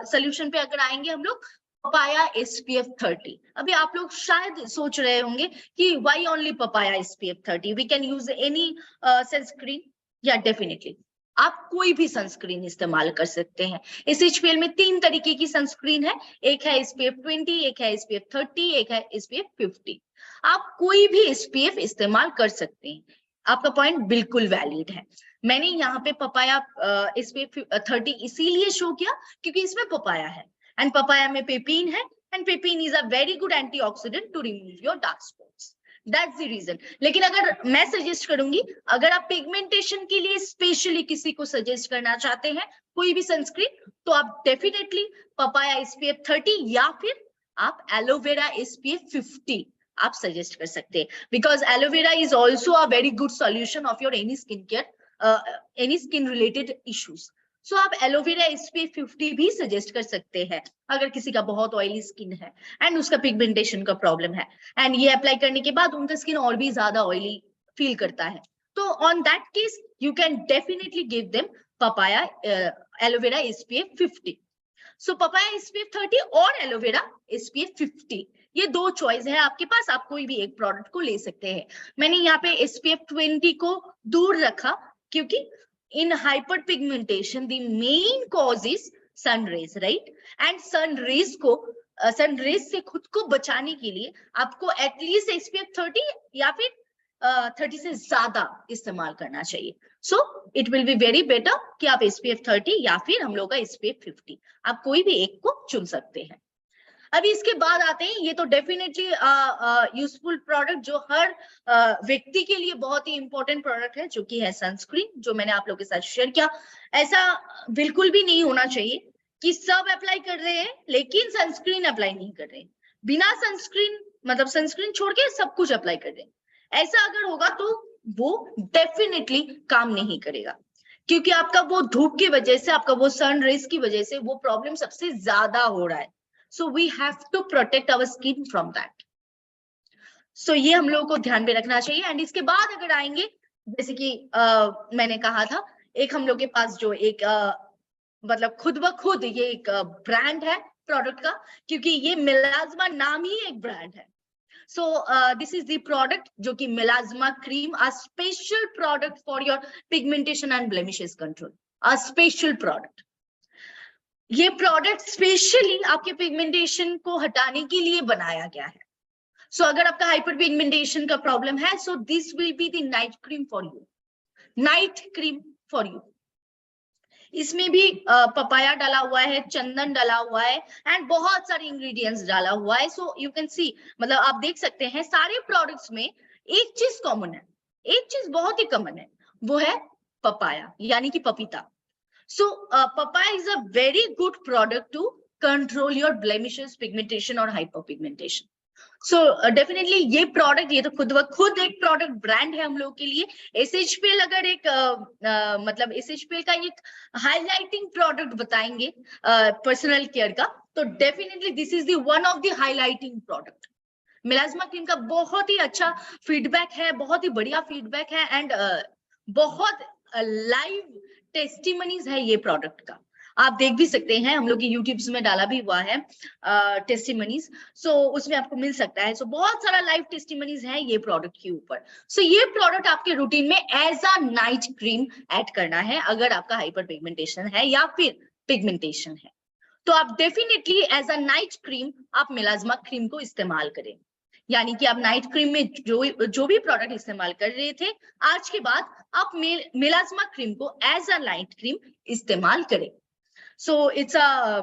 solution पे अगर आएंगे हम लोग, पपाया SPF 30। अभी आप लोग शायद सोच रहे होंगे कि why only papaya SPF 30, we can use any sunscreen. या डेफिनेटली आप कोई भी सनस्क्रीन इस्तेमाल कर सकते हैं। इस HPL में 3 तरीके की सनस्क्रीन है, एक है SPF 20, एक है SPF 30, एक है SPF 50। आप कोई भी SPF इस्तेमाल कर सकते हैं, आपका पॉइंट बिल्कुल वैलिड है। मैंने यहाँ पे पपाया SPF 30 इसीलिए शो किया क्योंकि इसमें पपाया है, एंड पपाया में पेपीन है, and papain is a very good antioxidant to remove your dark spots. That's the reason. लेकिन अगर मैं सजेस्ट करूंगी, अगर आप पिगमेंटेशन के लिए स्पेशली किसी को सजेस्ट करना चाहते हैं कोई भी सनस्क्रीन, तो आप डेफिनेटली पपाया SPF 30 या फिर आप एलोवेरा SPF 50 आप सजेस्ट कर सकते हैं, because aloe vera is also a very good solution of your any skin care, any skin related issues. So आप एलोवेरा SPF 50 भी सजेस्ट कर सकते हैं अगर किसी का बहुत ऑयली स्किन है एंड उसका पिगमेंटेशन का प्रॉब्लम है, एंड ये अप्लाई करने के बाद उनका स्किन और भी ज्यादा ऑयली फील करता है, तो on that case you can definitely give them papaya aloe vera SPF 50। So papaya SPF 30 और एलोवेरा SPF 50, ये 2 चॉइस है आपके पास, आप कोई भी एक प्रोडक्ट को ले सकते हैं। मैंने यहाँ पे SPF 20 को दूर रखा क्योंकि in hyperpigmentation the main cause is sun rays, right? and sun rays से खुद को बचाने के लिए आपको एटलीस्ट SPF 30 या फिर 30 से ज्यादा इस्तेमाल करना चाहिए। So it will be very better कि आप SPF 30 या फिर हम लोग का SPF 50, आप कोई भी एक को चुन सकते हैं। अभी इसके बाद आते हैं, ये तो डेफिनेटली यूजफुल प्रोडक्ट जो हर व्यक्ति के लिए बहुत ही इंपॉर्टेंट प्रोडक्ट है, जो कि है सनस्क्रीन, जो मैंने आप लोगों के साथ शेयर किया। ऐसा बिल्कुल भी नहीं होना चाहिए कि सब अप्लाई कर रहे हैं लेकिन सनस्क्रीन अप्लाई नहीं कर रहे हैं, बिना सनस्क्रीन मतलब सनस्क्रीन छोड़ के सब कुछ अप्लाई कर रहे हैं। ऐसा अगर होगा तो वो डेफिनेटली काम नहीं करेगा, क्योंकि आपका वो धूप की वजह से, आपका वो सन रेज की वजह से वो प्रॉब्लम सबसे ज्यादा हो रहा है। So we have to protect our skin from that. So ये हम लोगों को ध्यान में रखना चाहिए। एंड इसके बाद अगर आएंगे, जैसे कि मैंने कहा था, एक हम लोग के पास जो एक मतलब खुद ब खुद ये एक ब्रांड है प्रोडक्ट का, क्योंकि ये मिलाजमा नाम ही एक ब्रांड है। So this is the product जो कि melasma cream, a special product for your pigmentation and blemishes control, a special product। ये प्रोडक्ट स्पेशली आपके पिगमेंटेशन को हटाने के लिए बनाया गया है। सो अगर आपका हाइपर पिगमेंटेशन का प्रॉब्लम है, so this will be the night cream for you, night cream for you. इसमें भी पपाया डाला हुआ है, चंदन डाला हुआ है एंड बहुत सारे इंग्रेडिएंट्स डाला हुआ है। सो यू कैन सी, मतलब आप देख सकते हैं सारे प्रोडक्ट्स में एक चीज कॉमन है, एक चीज बहुत ही कॉमन है, वो है पपाया यानी कि पपीता। So papaya is a very good product to control your blemishes, pigmentation और हाइपर पिगमेंटेशन। सो डेफिनेटली ये प्रोडक्ट, ये तो खुद एक प्रोडक्ट ब्रांड है हम लोग के लिए। एसएचपीएल अगर एक मतलब एसएचपीएल का एक हाईलाइटिंग प्रोडक्ट बताएंगे पर्सनल केयर का, तो definitely this is the one of the highlighting product. मिलाजमा क्रीम का बहुत ही अच्छा फीडबैक है, बहुत ही बढ़िया फीडबैक है एंड बहुत लाइव टेस्टिमनीज है ये प्रोडक्ट का। आप देख भी सकते हैं, हम लोग की यूट्यूब में डाला भी हुआ है टेस्टिमनीज, सो उसमें आपको मिल सकता है। सो बहुत सारा लाइव टेस्टिमनीज है ये प्रोडक्ट के ऊपर। सो ये प्रोडक्ट आपके रूटीन में as a night cream add करना है अगर आपका हाइपर पिगमेंटेशन है या फिर पिगमेंटेशन है, तो आप definitely as a night cream आप मिलाजमा क्रीम को इस्तेमाल करें। यानी कि आप नाइट क्रीम में जो भी प्रोडक्ट इस्तेमाल कर रहे थे, आज के बाद आप मिलाजमा क्रीम को एज अ नाइट क्रीम इस्तेमाल करें। So it's a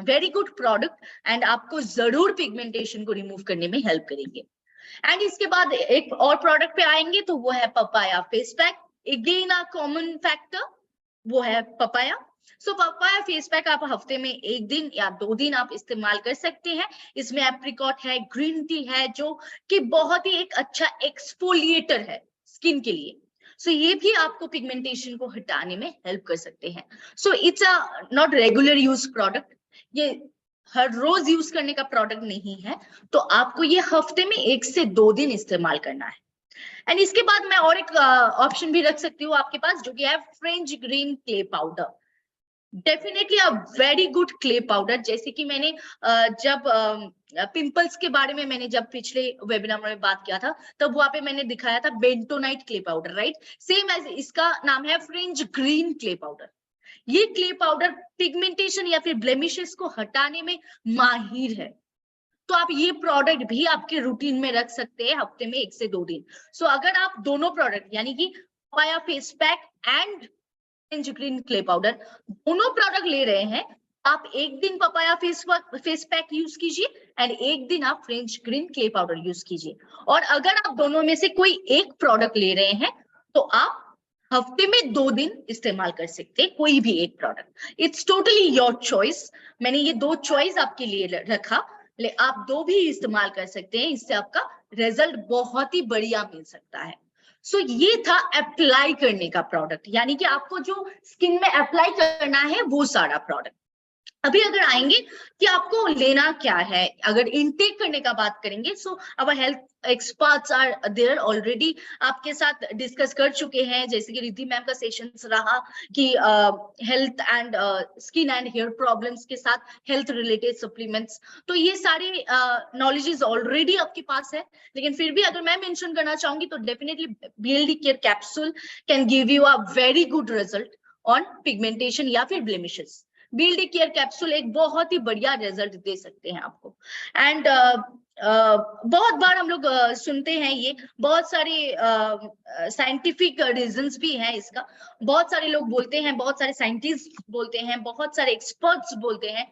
very good product and आपको जरूर पिगमेंटेशन को रिमूव करने में हेल्प करेंगे। एंड इसके बाद एक और प्रोडक्ट पे आएंगे, तो वो है papaya face pack. Again a common factor वो है पपाया। सो पपाया फेस पैक आप हफ्ते में 1 दिन या 2 दिन आप इस्तेमाल कर सकते हैं। इसमें एप्रिकॉट है, ग्रीन टी है, जो कि बहुत ही एक अच्छा एक्सफोलिएटर है स्किन के लिए। सो ये भी आपको पिगमेंटेशन को हटाने में हेल्प कर सकते हैं। So it's a not regular use product, ये हर रोज यूज करने का प्रोडक्ट नहीं है, तो आपको ये हफ्ते में 1 से 2 दिन इस्तेमाल करना है। एंड इसके बाद मैं और एक ऑप्शन भी रख सकती हूँ आपके पास, जो कि है French green clay powder. Definitely a very good clay powder. जैसे कि मैंने जब पिंपल्स के बारे में मैंने जब पिछले वेबिनार में बात किया था, तब वहां पे मैंने दिखाया था bentonite clay powder, right? Same as इसका नाम है फ्रेंच ग्रीन क्ले पाउडर। ये क्ले पाउडर पिगमेंटेशन या फिर ब्लेमिशेस को हटाने में माहिर है, तो आप ये प्रोडक्ट भी आपके रूटीन में रख सकते हैं हफ्ते में 1 से 2 दिन। सो अगर आप दोनों प्रोडक्ट यानी कि papaya face pack and French green clay powder दोनों प्रोडक्ट ले रहे हैं, आप 1 दिन पपाया फेस पैक यूज कीजिए एंड 1 दिन आप French green clay powder use कीजिए। और अगर आप दोनों में से कोई एक प्रोडक्ट ले रहे हैं, तो आप हफ्ते में 2 दिन इस्तेमाल कर सकते हैं कोई भी एक product. It's totally your choice. मैंने ये 2 चॉइस आपके लिए रखा, ले आप 2 भी इस्तेमाल कर सकते हैं, इससे आपका रिजल्ट बहुत ही बढ़िया मिल सकता है। सो ये था अप्लाई करने का प्रोडक्ट, यानी कि आपको जो स्किन में अप्लाई करना है वो सारा प्रोडक्ट। अभी अगर आएंगे कि आपको लेना क्या है, अगर इनटेक करने का बात करेंगे, so our health experts are there already, आपके साथ डिस्कस कर चुके हैं। जैसे कि रिद्धि मैम का सेशन रहा कि health and skin and hair problems के साथ हेल्थ रिलेटेड सप्लीमेंट्स, तो ये सारे नॉलेजेस ऑलरेडी आपके पास है। लेकिन फिर भी अगर मैं मेंशन करना चाहूंगी, तो definitely BLD care capsule can give you a very good result on pigmentation या फिर ब्लेमिशेस। बीएलडी केयर कैप्सूल एक बहुत ही बढ़िया रिजल्ट दे सकते हैं आपको। एंड बहुत बार हम लोग सुनते हैं, ये बहुत सारे साइंटिफिक रीजंस भी हैं इसका। बहुत सारे लोग बोलते हैं, बहुत सारे साइंटिस्ट बोलते हैं, बहुत सारे एक्सपर्ट्स बोलते हैं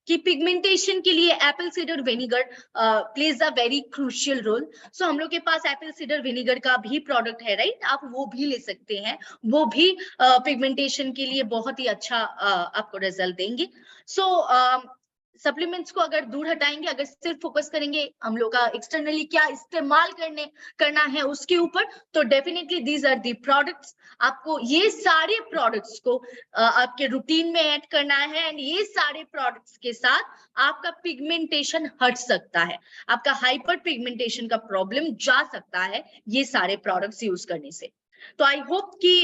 कि पिगमेंटेशन के लिए apple cider vinegar plays a very crucial role. So हम लोग के पास एप्पल साइडर विनेगर का भी प्रोडक्ट है, राइट? आप वो भी ले सकते हैं, वो भी पिगमेंटेशन के लिए बहुत ही अच्छा आपको रिजल्ट देंगे। सो सप्लीमेंट्स को अगर दूर हटाएंगे, अगर सिर्फ फोकस करेंगे हम लोग का एक्सटर्नली क्या इस्तेमाल करना है उसके ऊपर, तो definitely these are the products. आपको ये सारे प्रोडक्ट्स को आपके रूटीन में ऐड करना है एंड ये सारे प्रोडक्ट्स के साथ आपका पिगमेंटेशन हट सकता है, आपका हाइपर पिगमेंटेशन का प्रॉब्लम जा सकता है ये सारे प्रोडक्ट्स यूज करने से। तो आई होप कि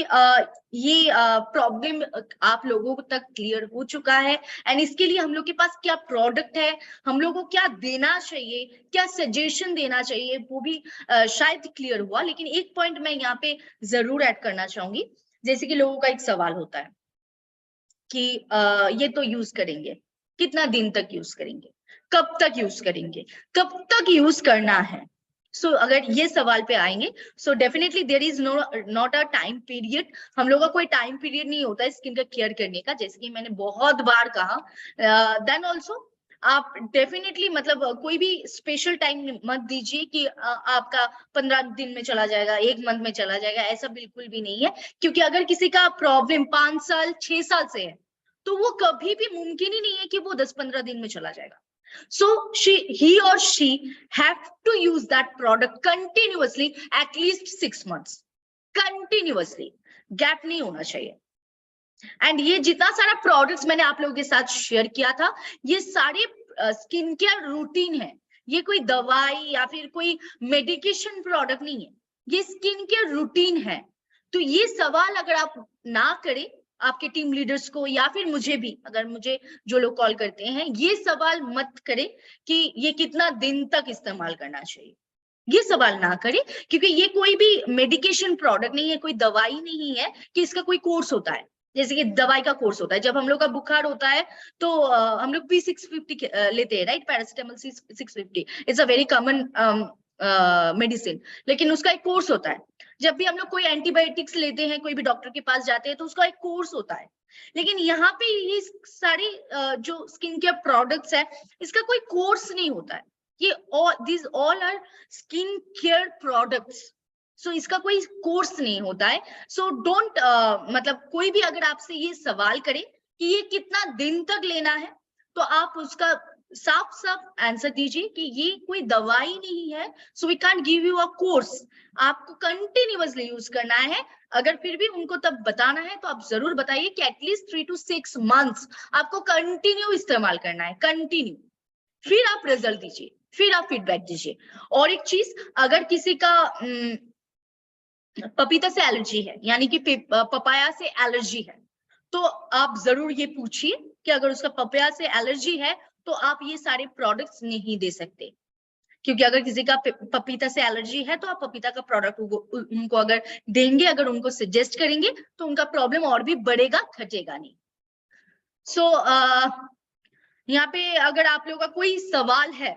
ये प्रॉब्लम आप लोगों तक क्लियर हो चुका है। एंड इसके लिए हम लोग के पास क्या प्रोडक्ट है, हम लोगों को क्या देना चाहिए, क्या सजेशन देना चाहिए, वो भी शायद क्लियर हुआ। लेकिन एक पॉइंट मैं यहाँ पे जरूर ऐड करना चाहूंगी। जैसे कि लोगों का एक सवाल होता है कि ये तो यूज करेंगे, कितना दिन तक यूज करेंगे, कब तक यूज करेंगे, कब तक यूज करना है। सो अगर ये सवाल पे आएंगे, so definitely there is not a time period. हम लोग का कोई टाइम पीरियड नहीं होता है स्किन का केयर करने का, जैसे कि मैंने बहुत बार कहा। देन ऑल्सो आप डेफिनेटली मतलब कोई भी स्पेशल टाइम मत दीजिए कि आपका 15 दिन में चला जाएगा, 1 मंथ में चला जाएगा, ऐसा बिल्कुल भी नहीं है। क्योंकि अगर किसी का प्रॉब्लम 5 साल 6 साल से है, तो वो कभी भी मुमकिन ही नहीं है कि वो 10-15 दिन में चला जाएगा। So he or she have to use that product continuously at least 6 months, continuously, gap नहीं होना चाहिए। एंड ये जितना सारा प्रोडक्ट्स मैंने आप लोगों के साथ शेयर किया था, ये सारे स्किन केयर रूटीन है। ये कोई दवाई या फिर कोई मेडिकेशन प्रोडक्ट नहीं है, ये स्किन केयर रूटीन है। तो ये सवाल अगर आप ना करें आपके टीम लीडर्स को या फिर मुझे भी, अगर मुझे जो लोग कॉल करते हैं, ये सवाल मत करें कि ये कितना दिन तक इस्तेमाल करना चाहिए, ये सवाल ना करें। क्योंकि ये कोई भी मेडिकेशन प्रोडक्ट नहीं है, कोई दवाई नहीं है कि इसका कोई कोर्स होता है। जैसे कि दवाई का कोर्स होता है, जब हम लोग का बुखार होता है तो हम लोग P650 लेते हैं, right, paracetamol 650, it's a very common medicine. लेकिन उसका एक कोर्स होता है। जब भी हम लोग कोई एंटीबायोटिक्स लेते हैं, कोई भी डॉक्टर के पास जाते हैं, तो उसका एक कोर्स होता है। लेकिन यहाँ पे ये सारी जो स्किन केयर प्रोडक्ट्स है, इसका कोई कोर्स नहीं होता है। ये these all are skin care products. So इसका कोई कोर्स नहीं होता है। सो डोंट मतलब कोई भी अगर आपसे ये सवाल करे कि ये कितना दिन तक लेना है, तो आप उसका साफ साफ आंसर दीजिए कि ये कोई दवाई नहीं है। So we can't give you a course, आपको कंटिन्यूअसली यूज करना है। अगर फिर भी उनको तब बताना है तो आप जरूर बताइए कि एटलीस्ट 3 to 6 months आपको कंटिन्यू इस्तेमाल करना है, कंटिन्यू। फिर आप रिजल्ट दीजिए, फिर आप फीडबैक दीजिए। और एक चीज, अगर किसी का पपीता से एलर्जी है, यानी कि पपाया से एलर्जी है, तो आप जरूर ये पूछिए कि अगर उसका पपाया से एलर्जी है तो आप ये सारे प्रोडक्ट्स नहीं दे सकते। क्योंकि अगर किसी का पपीता से एलर्जी है तो आप पपीता का प्रोडक्ट उनको अगर देंगे, अगर उनको सजेस्ट करेंगे, तो उनका प्रॉब्लम और भी बढ़ेगा, घटेगा नहीं। सो यहाँ पे अगर आप लोगों का कोई सवाल है,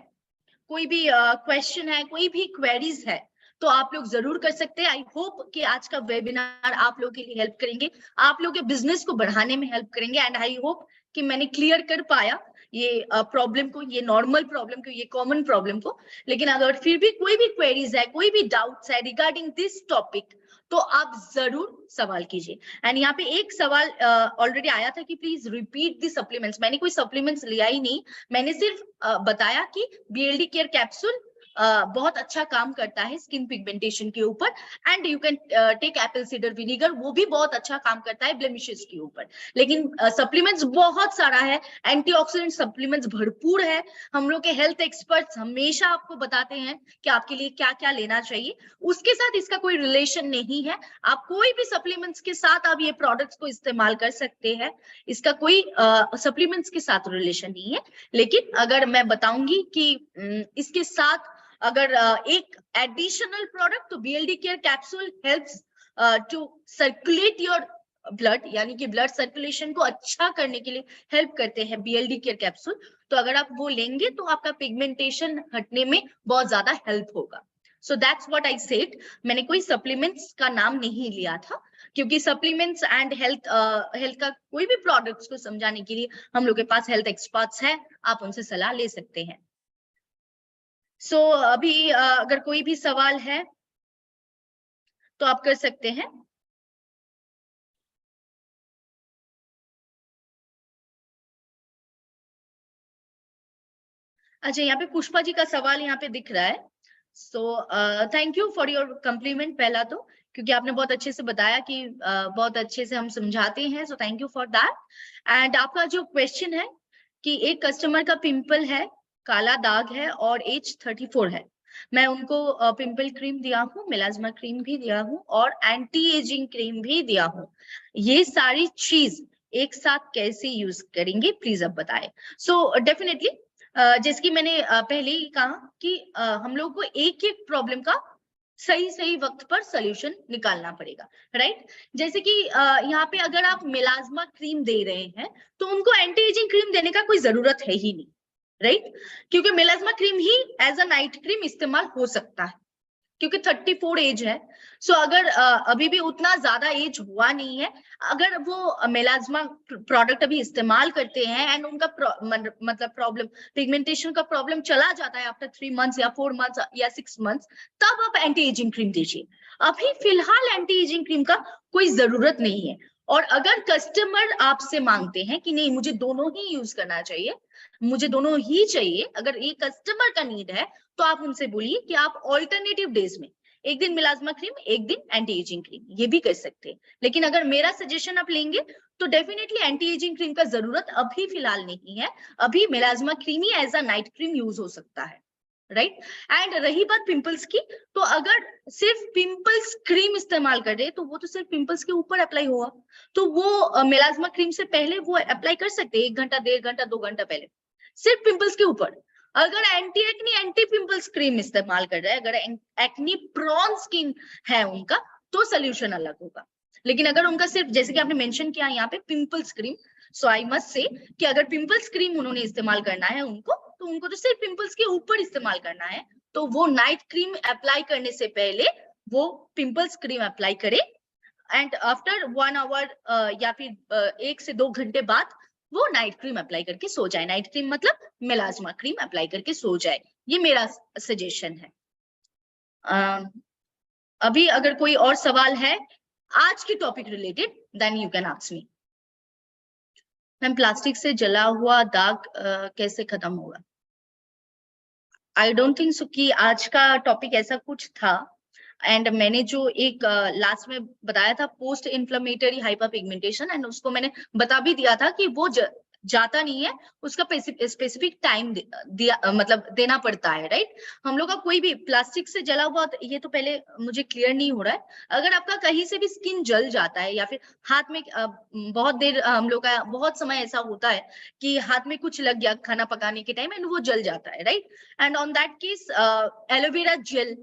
कोई भी क्वेश्चन है, कोई भी क्वेरीज है, तो आप लोग जरूर कर सकते हैं। आई होप कि आज का वेबिनार आप लोग के लिए हेल्प करेंगे, आप लोग के बिजनेस को बढ़ाने में हेल्प करेंगे। एंड आई होप कि मैंने क्लियर कर पाया ये प्रॉब्लम को, ये नॉर्मल प्रॉब्लम को, ये कॉमन प्रॉब्लम को। लेकिन अगर फिर भी कोई भी क्वेरीज है, कोई भी डाउट्स है रिगार्डिंग दिस टॉपिक, तो आप जरूर सवाल कीजिए। एंड यहाँ पे एक सवाल ऑलरेडी आया था कि प्लीज रिपीट दी सप्लीमेंट्स। मैंने कोई सप्लीमेंट्स लिया ही नहीं, मैंने सिर्फ बताया कि BLD केयर कैप्सूल बहुत अच्छा काम करता है स्किन पिगमेंटेशन के ऊपर। And you can take apple cider vinegar, वो भी बहुत अच्छा काम करता है ब्लेमिशेस के ऊपर। लेकिन सप्लीमेंट्स बहुत सारा है, एंटीऑक्सीडेंट सप्लीमेंट्स भरपूर है। हम लोग के हेल्थ एक्सपर्ट्स हमेशा आपको बताते हैं कि आपके लिए क्या क्या लेना चाहिए, उसके साथ इसका कोई रिलेशन नहीं है। आप कोई भी सप्लीमेंट्स के साथ आप ये प्रोडक्ट्स को इस्तेमाल कर सकते हैं, इसका कोई सप्लीमेंट्स के साथ रिलेशन नहीं है। लेकिन अगर मैं बताऊंगी कि इसके साथ अगर एक एडिशनल प्रोडक्ट, तो BLD care capsule helps to circulate your blood, यानी कि ब्लड सर्कुलेशन को अच्छा करने के लिए हेल्प करते हैं BLD केयर कैप्सूल। तो अगर आप वो लेंगे तो आपका पिगमेंटेशन हटने में बहुत ज्यादा हेल्प होगा। So that's what I said. मैंने कोई सप्लीमेंट्स का नाम नहीं लिया था, क्योंकि सप्लीमेंट्स एंड हेल्थ का कोई भी प्रोडक्ट्स को समझाने के लिए हम लोग के पास हेल्थ एक्सपर्ट्स हैं, आप उनसे सलाह ले सकते हैं। सो अभी अगर कोई भी सवाल है तो आप कर सकते हैं। अच्छा, यहाँ पे पुष्पा जी का सवाल यहाँ पे दिख रहा है। सो thank you for your complement, पहला तो क्योंकि आपने बहुत अच्छे से बताया कि बहुत अच्छे से हम समझाते हैं, सो thank you for that. And आपका जो क्वेश्चन है कि एक कस्टमर का पिंपल है, काला दाग है और एज 34 है, मैं उनको पिंपल क्रीम दिया हूँ, मेलाज्मा क्रीम भी दिया हूँ और एंटी एजिंग क्रीम भी दिया हूँ। ये सारी चीज एक साथ कैसे यूज करेंगे प्लीज अब बताएं। सो डेफिनेटली जैसे कि मैंने पहले ही कहा कि हम लोग को एक एक प्रॉब्लम का सही सही वक्त पर सोल्यूशन निकालना पड़ेगा, राइट। जैसे कि यहाँ पे अगर आप मेलाज्मा क्रीम दे रहे हैं तो उनको एंटी एजिंग क्रीम देने का कोई जरूरत है ही नहीं, राइट। क्योंकि मेलाज्मा क्रीम ही एज अ नाइट क्रीम इस्तेमाल हो सकता है, क्योंकि 34 एज है। सो अगर अभी भी उतना ज्यादा एज हुआ नहीं है, अगर वो मेलाज्मा प्रोडक्ट अभी इस्तेमाल करते हैं एंड उनका मतलब प्रॉब्लम, पिगमेंटेशन का प्रॉब्लम चला जाता है आफ्टर 3 मंथ्स या 4 मंथ्स या 6 मंथ्स, तब आप एंटी एजिंग क्रीम दीजिए। अभी फिलहाल एंटी एजिंग क्रीम का कोई जरूरत नहीं है। और अगर कस्टमर आपसे मांगते हैं कि नहीं मुझे दोनों ही यूज करना चाहिए, मुझे दोनों ही चाहिए, अगर ये कस्टमर का नीड है, तो आप उनसे बोलिए कि आप ऑल्टरनेटिव डेज में एक दिन मिलाज्मा क्रीम, एक दिन एंटी एजिंग क्रीम, ये भी कर सकते हैं। लेकिन अगर मेरा सजेशन आप लेंगे तो डेफिनेटली एंटी एजिंग क्रीम का जरूरत अभी फिलहाल नहीं है। अभी मिलाज्मा क्रीम ही as a night cream use हो सकता है, राइट। एंड रही बात पिंपल्स की, तो अगर सिर्फ पिंपल्स क्रीम इस्तेमाल कर रहे हैं तो वो तो सिर्फ पिंपल्स के ऊपर अप्लाई होगा, तो वो मिलाज्मा क्रीम से पहले वो अप्लाई कर सकते हैं 1 घंटा, 1.5 घंटा, 2 घंटा पहले, सिर्फ पिंपल्स के ऊपर। अगर anti acne, anti pimples cream इस्तेमाल कर रहे हैं, अगर एक्नी प्रोन स्किन है उनका, तो सोल्यूशन अलग होगा। लेकिन अगर उनका सिर्फ जैसे कि आपने मेंशन किया यहाँ पे pimples cream, so I must say कि अगर पिंपल्स क्रीम उन्होंने इस्तेमाल करना है उनको, तो उनको तो सिर्फ पिंपल्स के ऊपर इस्तेमाल करना है। तो वो नाइट क्रीम अप्लाई करने से पहले वो पिंपल्स क्रीम अप्लाई करे एंड आफ्टर 1 आवर या फिर 1 से 2 घंटे बाद वो नाइट क्रीम अप्लाई करके सो जाए। नाइट क्रीम मतलब मेलाज्मा क्रीम अप्लाई करके सो जाए, ये मेरा सजेशन है। अभी अगर कोई और सवाल है आज की topic related, then you can ask me. Ma'am plastic से जला हुआ दाग कैसे खत्म होगा? आई डोंट थिंक सो कि आज का टॉपिक ऐसा कुछ था। एंड मैंने जो एक लास्ट में बताया था post inflammatory hyper pigmentation, and उसको मैंने बता भी दिया था कि वो जाता नहीं है, उसका स्पेसिफिक टाइम दिया मतलब देना पड़ता है, राइट। हम लोग का कोई भी प्लास्टिक से जला हुआ, ये तो पहले मुझे क्लियर नहीं हो रहा है। अगर आपका कहीं से भी स्किन जल जाता है या फिर हाथ में बहुत देर हम लोग का बहुत समय ऐसा होता है कि हाथ में कुछ लग गया खाना पकाने के टाइम एंड वो जल जाता है, right. And on that case aloe vera gel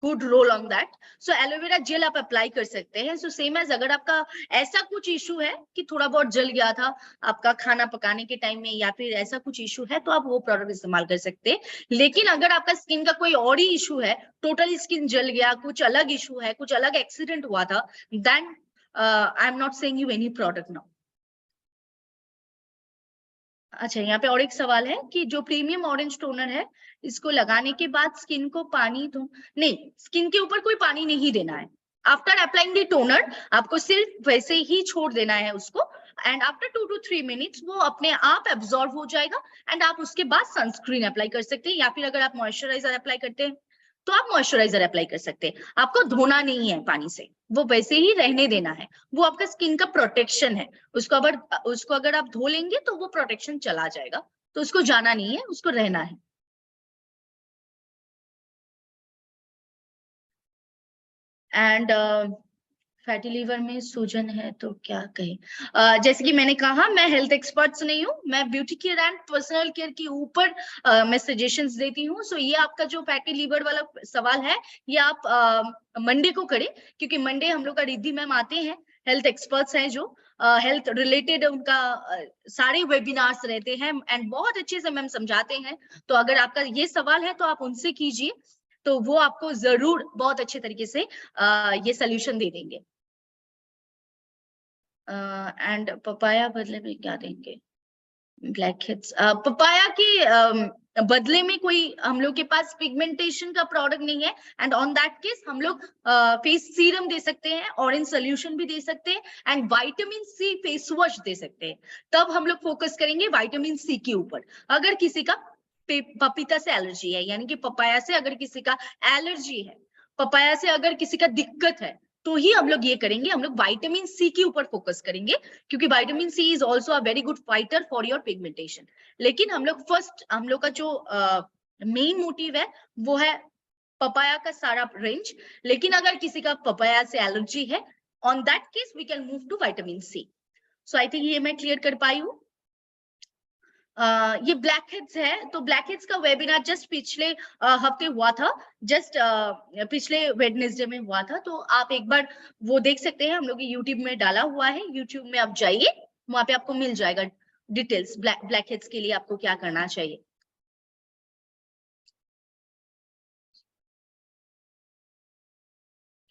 good roll on that. So aloe vera gel आप अप्लाई कर सकते हैं। सो सेम एज अगर आपका ऐसा कुछ इशू है कि थोड़ा बहुत जल गया था आपका खाना पकाने के टाइम में या फिर ऐसा कुछ इशू है, तो आप वो प्रोडक्ट इस्तेमाल कर सकते हैं। लेकिन अगर आपका स्किन का कोई और ही इशू है, टोटली स्किन जल गया, कुछ अलग इशू है, कुछ अलग एक्सीडेंट हुआ था, then I am not saying you any product now. अच्छा, यहाँ पे और एक सवाल है कि जो प्रीमियम ऑरेंज टोनर है, इसको लगाने के बाद स्किन को पानी तो नहीं, स्किन के ऊपर कोई पानी नहीं देना है। आफ्टर अप्लाइंग द टोनर आपको सिर्फ वैसे ही छोड़ देना है उसको, एंड आफ्टर 2 to 3 मिनट्स वो अपने आप एब्जॉर्ब हो जाएगा एंड आप उसके बाद सनस्क्रीन अप्लाई कर सकते हैं, या फिर अगर आप मॉइस्चराइजर अप्लाई करते हैं तो आप मॉइस्चराइजर अप्लाई कर सकते हैं। आपको धोना नहीं है पानी से, वो वैसे ही रहने देना है, वो आपका स्किन का प्रोटेक्शन है। उसको अगर आप धो लेंगे तो वो प्रोटेक्शन चला जाएगा, तो उसको जाना नहीं है, उसको रहना है। एंड फैटी लीवर में सूजन है तो क्या कहें? जैसे कि मैंने कहा, मैं हेल्थ एक्सपर्ट्स नहीं हूँ, मैं beauty care and personal care के ऊपर मैं सजेशंस देती हूँ। सो ये आपका जो फैटी लीवर वाला सवाल है, ये आप मंडे को करें, क्योंकि मंडे हम लोग का रिद्धि मैम आते हैं, हेल्थ एक्सपर्ट्स हैं जो हेल्थ रिलेटेड उनका सारे वेबिनार्स रहते हैं एंड बहुत अच्छे से मैम समझाते हैं। तो अगर आपका ये सवाल है तो आप उनसे कीजिए, तो वो आपको जरूर बहुत अच्छे तरीके से ये सोल्यूशन दे देंगे। एंड पपाया बदले में क्या देंगे? ब्लैक हेड्स, पपाया के बदले में कोई हम लोग के पास पिगमेंटेशन का प्रोडक्ट नहीं है, एंड ऑन दैट केस हम लोग फेस सीरम दे सकते हैं, ऑरेंज सोल्यूशन भी दे सकते हैं, and vitamin C face wash दे सकते हैं। तब हम लोग फोकस करेंगे विटामिन सी के ऊपर। अगर किसी का पपीता से एलर्जी है, यानी कि पपाया से अगर किसी का एलर्जी है, पपाया से अगर किसी का दिक्कत है, तो ही हम लोग ये करेंगे, हम लोग विटामिन सी के ऊपर फोकस करेंगे, क्योंकि vitamin C is also a very good fighter for your pigmentation. लेकिन हम लोग फर्स्ट, हम लोग का जो मेन मोटिव है वो है पपाया का सारा रेंज। लेकिन अगर किसी का पपाया से एलर्जी है, on that case we can move to vitamin C. So I think ये मैं क्लियर कर पाई हूँ। ये ब्लैक हेड्स है, तो ब्लैक हेड्स का वेबिनार जस्ट पिछले हफ्ते हुआ था, जस्ट पिछले वेडनेसडे में हुआ था। तो आप एक बार वो देख सकते हैं, हम लोग यूट्यूब में डाला हुआ है, यूट्यूब में आप जाइए, वहां पे आपको मिल जाएगा डिटेल्स ब्लैक हेड्स के लिए आपको क्या करना चाहिए।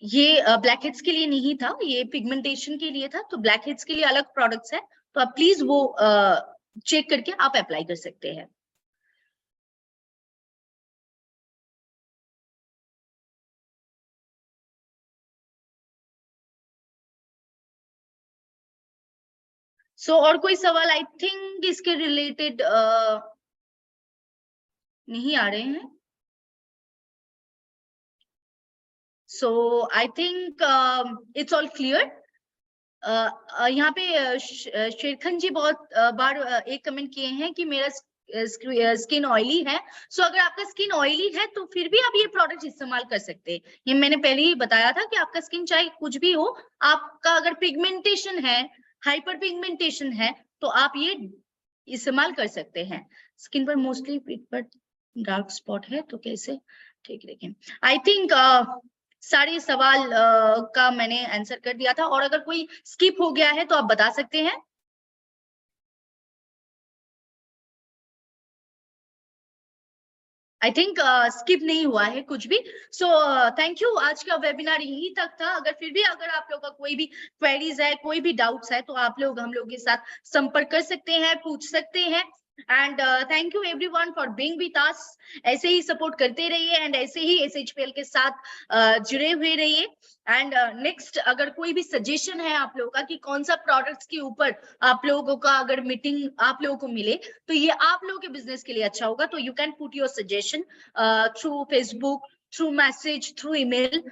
ये ब्लैक हेड्स के लिए नहीं था, ये पिगमेंटेशन के लिए था। तो ब्लैक हेड्स के लिए अलग प्रोडक्ट्स है, तो आप प्लीज वो चेक करके आप अप्लाई कर सकते हैं। सो और कोई सवाल आई थिंक इसके रिलेटेड नहीं आ रहे हैं। So I think it's all clear. यहाँ पे शेरखन जी बहुत बार एक कमेंट किए हैं कि मेरा स्किन ऑयली है। सो अगर आपका स्किन ऑयली है तो फिर भी आप ये प्रोडक्ट इस्तेमाल कर सकते हैं। ये मैंने पहले ही बताया था कि आपका स्किन चाहे कुछ भी हो, आपका अगर पिगमेंटेशन है, हाइपर पिगमेंटेशन है, तो आप ये इस्तेमाल कर सकते हैं। स्किन पर मोस्टली पीठ पर डार्क स्पॉट है तो कैसे ठीक रखें। आई थिंक सारे सवाल का मैंने आंसर कर दिया था, और अगर कोई स्किप हो गया है तो आप बता सकते हैं। आई थिंक स्किप नहीं हुआ है कुछ भी। सो थैंक यू। आज का वेबिनार यहीं तक था। अगर फिर भी अगर आप लोगों का कोई भी क्वेरीज है, कोई भी डाउट्स है, तो आप लोग हम लोग के साथ संपर्क कर सकते हैं, पूछ सकते हैं। And thank you everyone for being with अस। ऐसे ही सपोर्ट करते रहिए एंड ऐसे ही SHPL के साथ जुड़े हुए रहिए। एंड नेक्स्ट अगर कोई भी सजेशन है आप लोगों का कि कौन सा प्रोडक्ट्स के ऊपर आप लोगों का अगर मीटिंग आप लोगों को मिले तो ये आप लोगों के बिजनेस के लिए अच्छा होगा, तो you can put your suggestion through Facebook, through message, through email.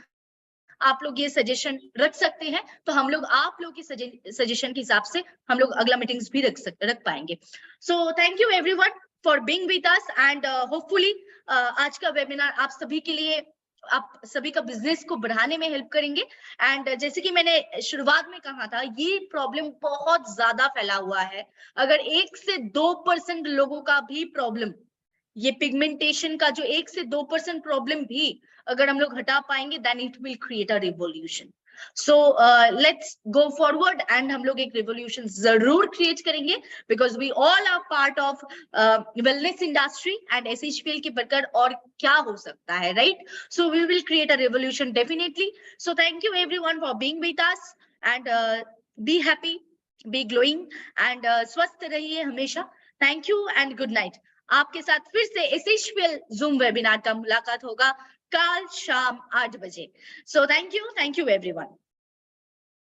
आप लोग ये सजेशन रख सकते हैं, तो हम लोग आप लोग की सजेशन के हिसाब से हम लोग अगला मीटिंग्स भी रख पाएंगे। सो thank you everyone for being with us and hopefully आज का वेबिनार आप सभी के लिए, आप सभी का बिजनेस को बढ़ाने में हेल्प करेंगे। एंड जैसे कि मैंने शुरुआत में कहा था, ये प्रॉब्लम बहुत ज्यादा फैला हुआ है। अगर 1 से 2% लोगों का भी प्रॉब्लम, ये पिगमेंटेशन का जो 1 से 2% प्रॉब्लम भी अगर हम लोग हटा पाएंगे, then it will create a revolution. So let's go forward and हम लोग एक रिवॉल्यूशन जरूर क्रिएट करेंगे, because we all are part of wellness industry and SHPL की बढ़कर और क्या हो सकता है, right? So we will create a revolution definitely. So thank you everyone for being with us and be happy, be glowing and स्वस्थ रहिए हमेशा। Thank you and good night. आपके साथ फिर से SHPL जूम वेबिनार का मुलाकात होगा कल शाम 8 बजे। सो थैंक यू एवरीवन।